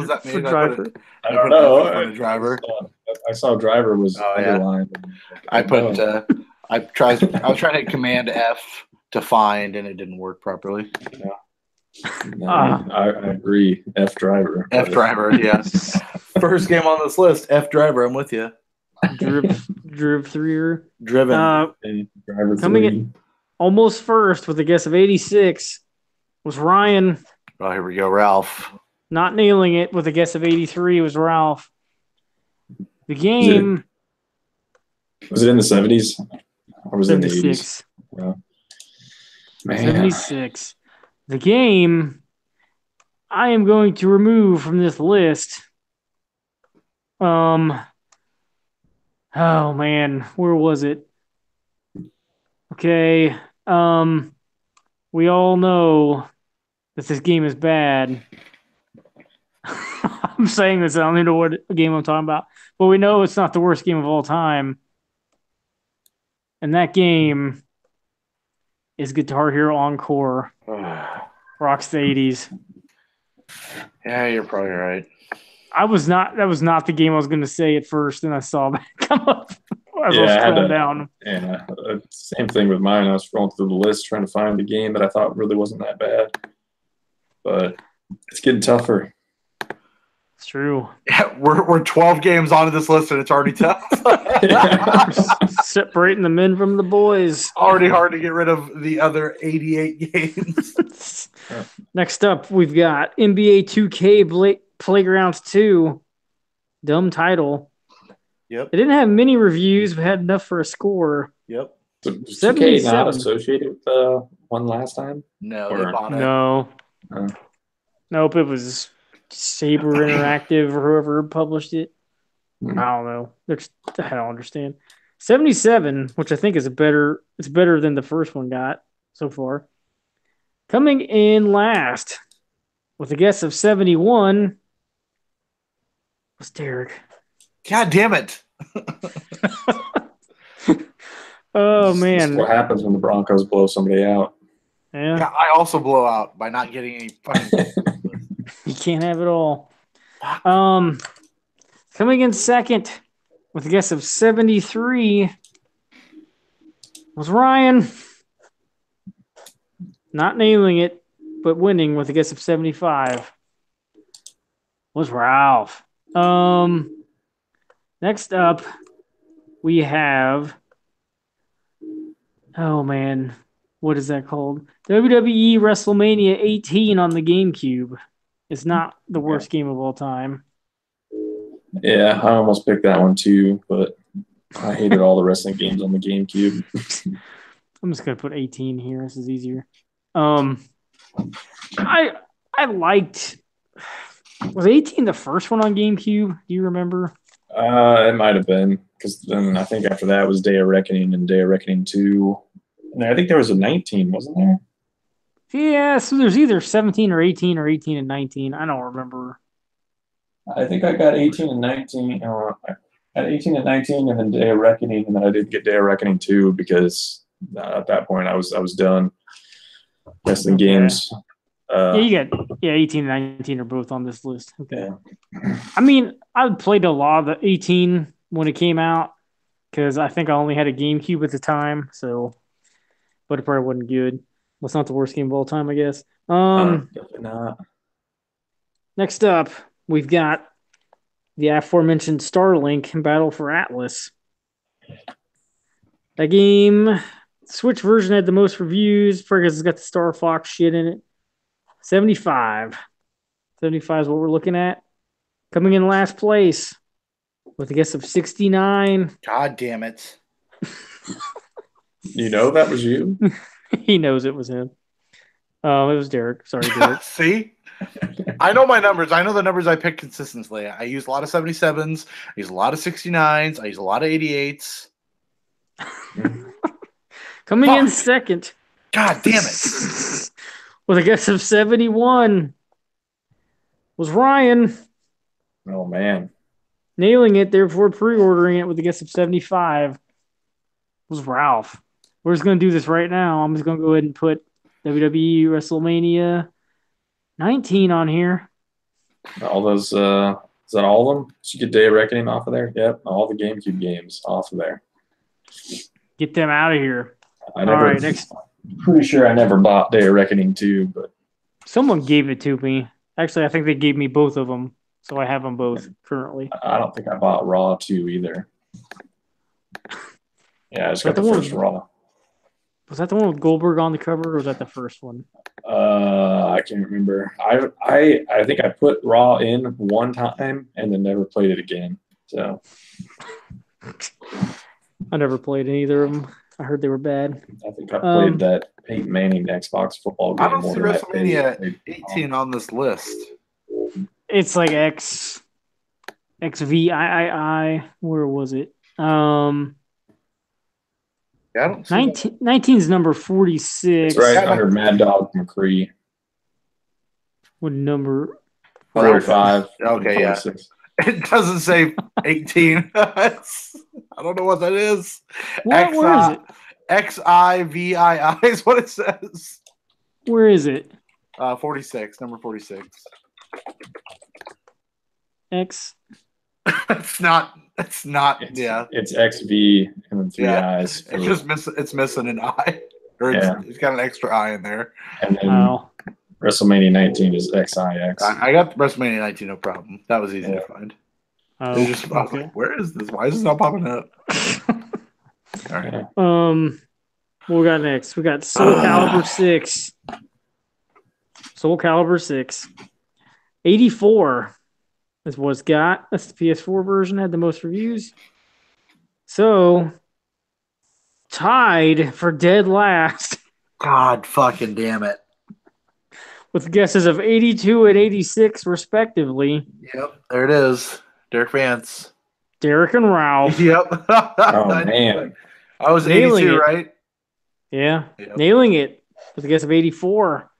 that me? Driver? I don't know. Driver. I saw driver was underlined. I was trying to hit Command F to find, and it didn't work properly. I agree. F driver. F driver, yes. First game on this list, F driver. I'm with you. Driven. Driver coming in almost first with a guess of 86 was Ryan. Oh, here we go, Ralph. Not nailing it with a guess of 83 was Ralph. The game was it in the 70s? Or was it in the 80s? Yeah. 76. The game I am going to remove from this list. Oh man, where was it? Okay. We all know that this game is bad. I'm saying this, I don't even know what game I'm talking about. But we know it's not the worst game of all time. And that game is Guitar Hero Encore. Rocks the 80s. Yeah, you're probably right. That was not the game I was going to say at first, and I saw that come up as I was scrolling down. Yeah, same thing with mine. I was scrolling through the list trying to find a game that I thought really wasn't that bad. But it's getting tougher. It's true. Yeah, we're 12 games onto this list, and it's already tough. Separating the men from the boys. Already hard to get rid of the other 88 games. Next up, we've got NBA 2K Playgrounds 2. Dumb title. Yep. It didn't have many reviews, but had enough for a score. Yep. So 2K not associated with the one last time? No, they bought it. No. Nope, it was Saber Interactive or whoever published it. I don't know. I don't understand. 77, which I think is better than the first one got so far. Coming in last with a guess of 71 Was Derek. God damn it. Oh, This is man. what happens when the Broncos blow somebody out. Yeah, Yeah, I also blow out by not getting any fucking. you can't have it all. Coming in second with a guess of 73 was Ryan. Not nailing it, but winning with a guess of 75 was Ralph. Next up, we have. Oh man, what is that called? WWE WrestleMania 18 on the GameCube. It's not the worst game of all time. Yeah, I almost picked that one too, but I hated all the wrestling games on the GameCube. I'm just gonna put 18 here. This is easier. I liked. Was 18 the first one on GameCube? Do you remember? It might have been, because then I think after that was Day of Reckoning and Day of Reckoning 2. And I think there was a 19, wasn't there? Yeah, so there's either 17 or 18 or 18 and 19. I don't remember. I think I got 18 and 19. I got 18 and 19, and then Day of Reckoning, and then I did get Day of Reckoning 2 because at that point I was done wrestling games. Yeah, you got 18 and 19 are both on this list. Okay. Yeah. I mean, I played a lot of the 18 when it came out because I think I only had a GameCube at the time, so but it probably wasn't good. Well, it's not the worst game of all time, I guess. Definitely not. Next up, we've got the aforementioned Starlink Battle for Atlas. That game, Switch version had the most reviews because it's got the Star Fox shit in it. 75. 75 is what we're looking at. Coming in last place with a guess of 69. God damn it. You know that was you? He knows it was him. Oh, it was Derek. Sorry, Derek. See? I know my numbers. I know the numbers I pick consistently. I use a lot of 77s. I use a lot of 69s. I use a lot of 88s. Coming in second. God damn it. With a guess of 71 was Ryan. Oh, man. Nailing it, therefore pre-ordering it with a guess of 75 was Ralph. We're just going to do this right now. I'm just going to go ahead and put WWE WrestleMania 19 on here. All those, is that all of them? Did you get Day of Reckoning off of there? Yep, all the GameCube games off of there. Get them out of here. I never, all right, next. Pretty sure I never bought Day of Reckoning 2, but someone gave it to me. Actually, I think they gave me both of them, so I have them both currently. I don't think I bought Raw 2 either. Yeah, I just got the first Raw. Was that the one with Goldberg on the cover, or was that the first one? I can't remember. I think I put Raw in one time and then never played it again. So I never played either of them. I heard they were bad. I think I played that Peyton Manning Xbox football game. I don't see WrestleMania 18 on this list. It's like XVII. Where was it? Yeah, I don't see 19 is number 46. It's right under Mad Dog McCree. What number? 45. Okay, 46. Yeah. It doesn't say 18. I don't know what that is. Where is it? XIVII is what it says. Where is it? 46, number 46. X. It's not. Yeah. It's XV and then 3 eyes. It's missing an eye. Or it's got an extra eye in there. And then WrestleMania 19 is XIX. I got WrestleMania 19, no problem. That was easy to find. I was like, where is this? Why is this not popping up? All right. What we got next? We got Soul Calibur 6. Soul Calibur 6. 84 is what it's got. That's the PS4 version. Had the most reviews. So, tied for dead last. God fucking damn it. With guesses of 82 and 86, respectively. Yep, there it is. Derek Vance. Derek and Ralph. Yep. Oh, man. I was 82, right? Yeah. Yep. Nailing it. With a guess of 84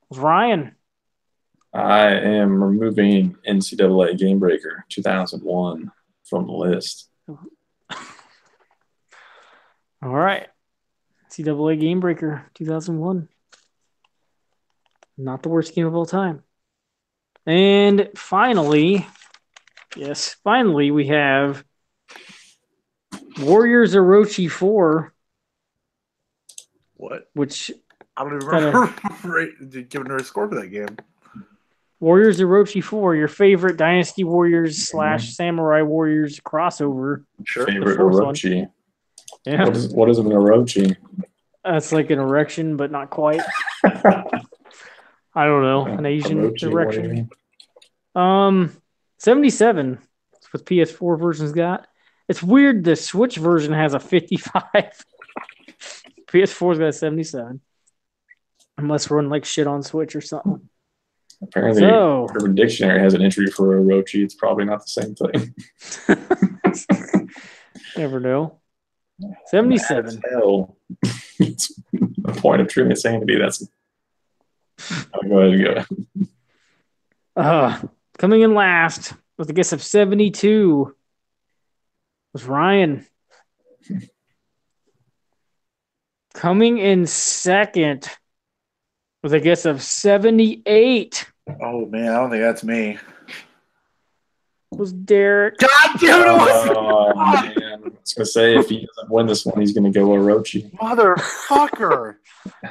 was Ryan. I am removing NCAA Game Breaker 2001 from the list. All right. NCAA Game Breaker 2001. Not the worst game of all time. And finally, we have Warriors Orochi 4. What? Which I don't even remember giving her a score for that game. Warriors Orochi 4, your favorite Dynasty Warriors / Samurai Warriors crossover. Sure. Favorite Orochi. Yeah. What is an Orochi? It's like an erection, but not quite. I don't know. An Asian Orochi, erection. 77. That's what PS4 version's got. It's weird the Switch version has a 55. PS4's got a 77. I must run like shit on Switch or something. Apparently, Urban Dictionary has an entry for Orochi. It's probably not the same thing. Never know. 77. Hell. It's a point of true insanity. That's. I'll go ahead and go. Coming in last with a guess of 72 was Ryan. Coming in second with a guess of 78. Oh man, I don't think that's me. Was Derek. God damn it! Oh man, I was gonna say if he doesn't win this one, he's gonna go Orochi. Motherfucker!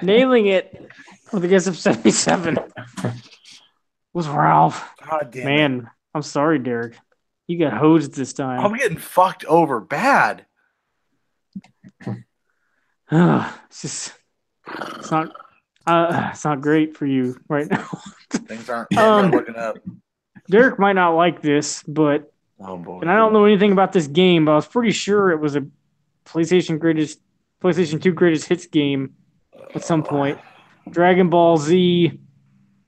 Nailing it with a guess of 77 was Ralph. God damn Man, I'm sorry, Derek. You got hosed this time. I'm getting fucked over bad. It's not great for you right now. Things aren't looking up. Derek might not like this, but Oh boy. and I don't know anything about this game, but I was pretty sure it was a PlayStation 2 greatest hits game at some point. Dragon Ball Z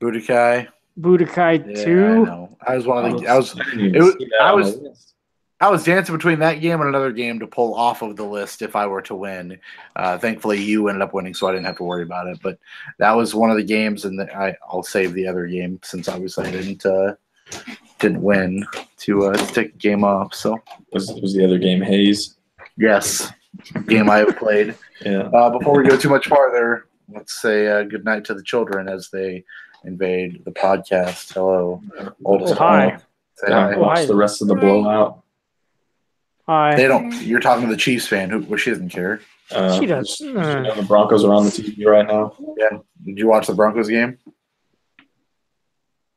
Budokai. Budokai 2. I know. I was one of the. I was dancing between that game and another game to pull off of the list if I were to win. Thankfully, you ended up winning, so I didn't have to worry about it. But that was one of the games, and I'll save the other game since obviously I didn't win to take the game off. So was the other game Haze? Yes, game I have played. Yeah. Before we go too much farther, let's say good night to the children as they invade the podcast. Hello, oldest. Hi. Say hi. Watch the rest of the blowout. Hi. They don't. You're talking to the Chiefs fan, who she doesn't care. She does. You know the Broncos are on the TV right now. Yeah. Did you watch the Broncos game?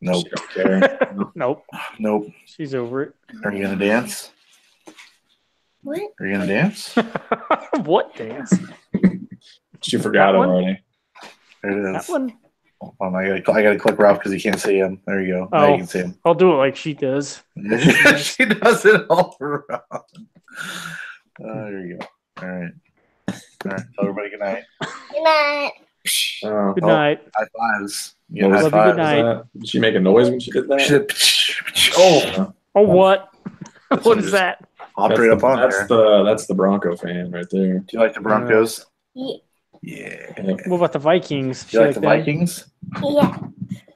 Nope. She don't care. Nope. Nope. She's over it. Are you gonna dance? What? Are you gonna dance? What dance? She forgot That one? already. There it That is. one? Hold on, I gotta click Ralph because you can't see him. There you go. Now Oh. you can see him. I'll do it like she does. She does it all around. There you go. All right. Tell everybody good night. Good night. Oh, Good night. High fives. You what get was high Love you, good fives. night. Did she make a noise when she did that? She did, oh, Oh, what? What is that? hopped right up on there. That's the Bronco fan right there. Do you like the Broncos? Yeah. Yeah. What about the Vikings? Do you like She the like Vikings? Yeah.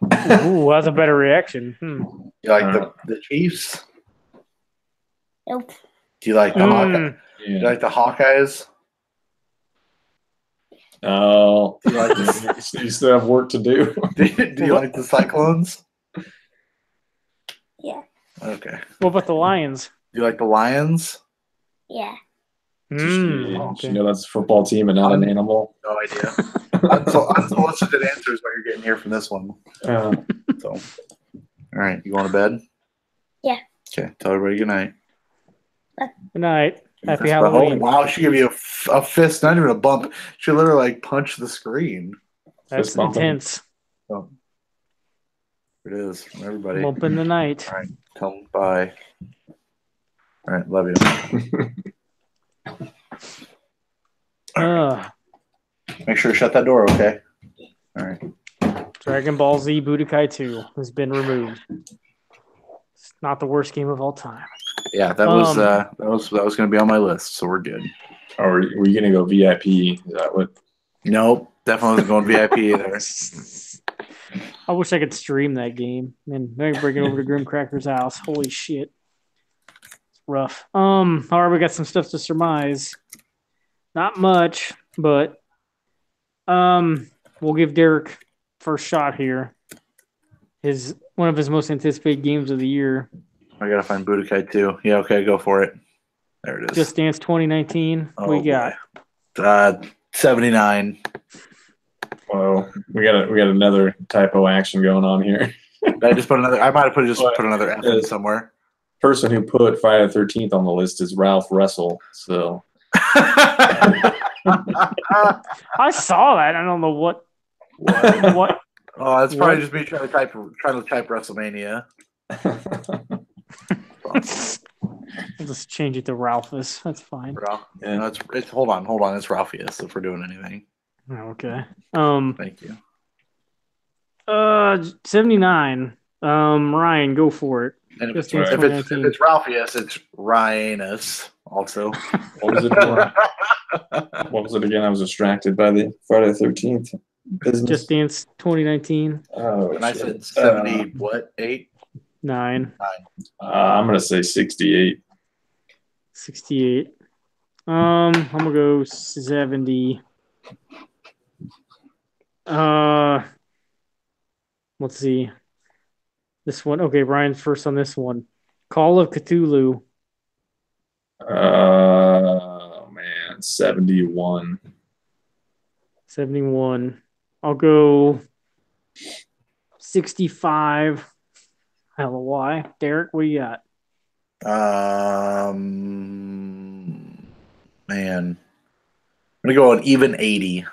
that? Ooh, that's a better reaction. You like the Chiefs? Nope. Do you like the Hawkeyes? Do you Yeah. like the Hawkeyes? Oh, Do you like the, you still have work to do. do you like the Cyclones? Yeah. Okay. What about the Lions? Do you like the Lions? Yeah. She Okay. know that's a football team and not an animal. No idea. Unsolicited answers what you're getting here from this one. Uh, So, all right, you going to bed? Yeah. Okay. Tell everybody good night. Good night. Happy Oh, Halloween. wow, she gave you a fist, not even a bump. She literally like punched the screen. That's Fist bumping. intense. So, it is. Everybody, Bump in the night. all right, come by. All right, love you. Make sure to shut that door, okay? All right. Dragon Ball Z Budokai 2 has been removed. It's not the worst game of all time. Yeah, that was going to be on my list, so we're good. or were you gonna go VIP? Is that what? Nope, definitely wasn't going VIP either. I wish I could stream that game. Man, maybe bring it over to Grimcracker's house. Holy shit. It's rough. All right, we got some stuff to surmise. Not much, but we'll give Derek first shot here. One of his most anticipated games of the year. I gotta find Budokai too. Yeah, okay, go for it. There it is. Just Dance 2019. Oh, we got 79. Well, we got another typo action going on here. I just put another. I might have put another F in somewhere. Person who put Friday the 13th on the list is Ralph Russell. So I saw that. I don't know what. Oh, that's probably just me trying to type WrestleMania. I'll just change it to Ralphus. That's fine. Yeah, no, it's hold on. It's Ralphius if we're doing anything. Okay. Thank you. 79. Ryan, go for it. And if Just it's Dance 2019. Ralphius, it's Ryanus also. what was it? What was it again? I was distracted by the Friday the 13th business. Just Dance 2019. Oh, And I shit. said 70. What? 8? 9. I'm gonna say 68. 68. I'm gonna go 70. Let's see. This one. Okay, Brian's first on this one. Call of Cthulhu. Oh man, 71. 71. I'll go 65. I don't know why. Derek, what do you got? Man. I'm gonna go an even 80.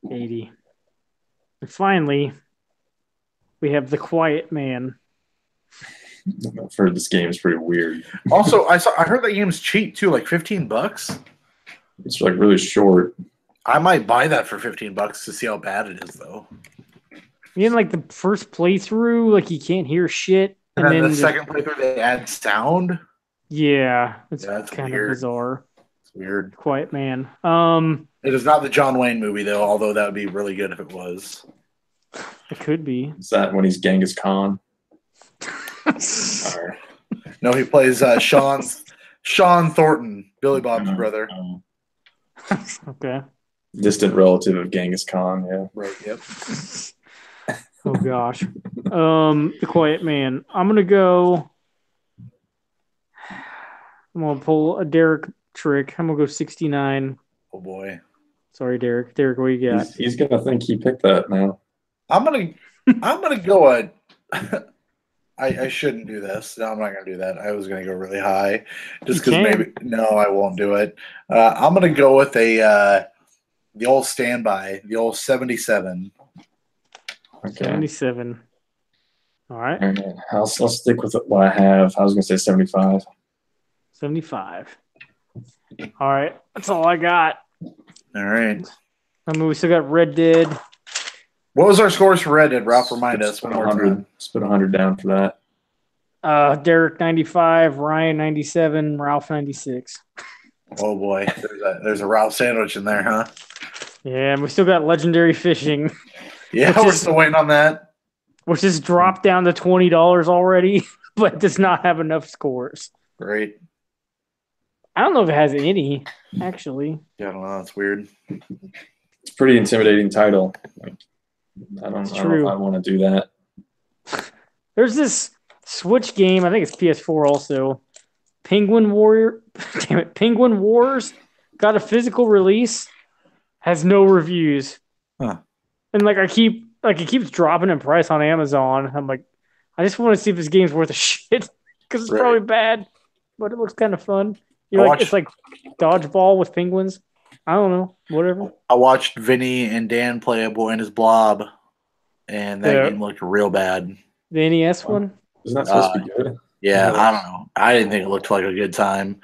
80. And finally, we have The Quiet Man. I've heard this game is pretty weird. Also, I heard that game's cheap too, like $15. It's like really short. I might buy that for $15 to see how bad it is, though. In like the first playthrough, like you can't hear shit, And then the second playthrough, they add sound. Yeah, it's that's kind weird. of bizarre. It's weird. Quiet Man. It is not the John Wayne movie, though, although that would be really good if it was. It could be. Is that when he's Genghis Khan? Or, No, he plays Sean Thornton, Billy Bob's brother. Okay. Distant relative of Genghis Khan, yeah. Right, yep. Oh gosh. The Quiet Man. I'm gonna pull a Derek trick. I'm gonna go 69. Oh boy. Sorry, Derek. Derek, what you got? He's gonna think he picked that now. I'm gonna go I shouldn't do this. No, I'm not gonna do that. I was gonna go really high, just because maybe. No, I won't do it. I'm gonna go with the old standby, the old 77. Okay. 77. All right. All right. I'll stick with what I have. I was gonna say 75. 75. All right. That's all I got. All right. I mean, we still got Red Dead. What was our scores for Red Dead? Ralph, remind us one more 100. time. Spit 100 down for that. Derek 95, Ryan 97, Ralph 96. Oh boy, there's a Ralph sandwich in there, huh? Yeah, and we still got Legendary Fishing, Yeah, we're still waiting on that. which has dropped down to $20 already, but does not have enough scores. Great. I don't know if it has any, actually. Yeah, I don't know. That's weird. It's a pretty intimidating title. Like, I don't know if I want to do that. There's this Switch game, I think it's PS4 also. Penguin Warrior. Damn it. Penguin Wars got a physical release, has no reviews. Huh. And it keeps dropping in price on Amazon. I'm like, I just want to see if this game's worth a shit. Because it's probably bad, but it looks kind of fun. It's like dodgeball with penguins. I don't know. Whatever. I watched Vinny and Dan play a Boy and His Blob, and that game looked real bad. The NES one? Isn't that supposed to be good? Yeah, I don't know. I didn't think it looked like a good time.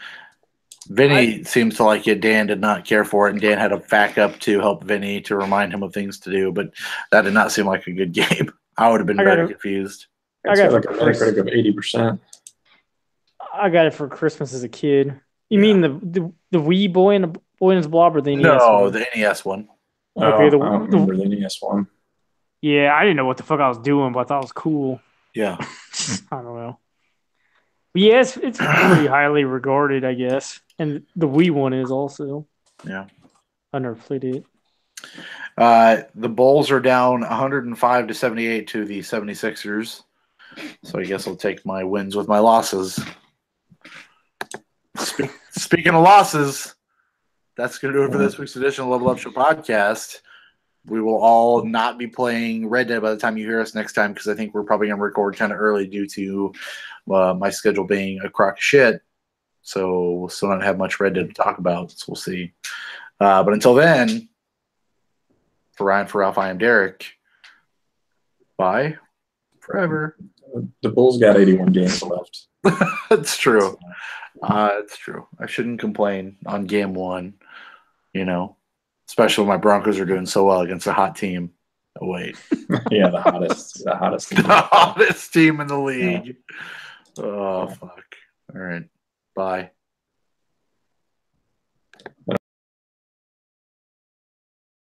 Vinny seems to like it. Dan did not care for it, and Dan had a backup to help Vinny to remind him of things to do, but that did not seem like a good game. I would have been very confused. I got like a Metacritic of 80%. I got it for Christmas as a kid. You mean the Wii Boy and His Blob or the NES No, one? the NES one. Okay, I don't remember the NES one. Yeah, I didn't know what the fuck I was doing, but I thought it was cool. Yeah. I don't know. But yeah, it's pretty highly regarded, I guess. And the Wii one is also. Yeah. I never played it. The Bulls are down 105-78 to the 76ers. So I guess I'll take my wins with my losses. Speaking of losses, that's going to do it for this week's edition of Level Up Show podcast. We will all not be playing Red Dead by the time you hear us next time because I think we're probably going to record kind of early due to my schedule being a crock of shit. So we'll still not have much Red Dead to talk about. So we'll see. But until then, for Ryan, for Ralph, I am Derek. Bye. Forever. The Bulls got 81 games left. It's true. It's true. I shouldn't complain on game one, especially when my Broncos are doing so well against a hot team. Oh, wait. Yeah, the hottest team. The hottest team in the league. Yeah. Oh, fuck. All right. Bye.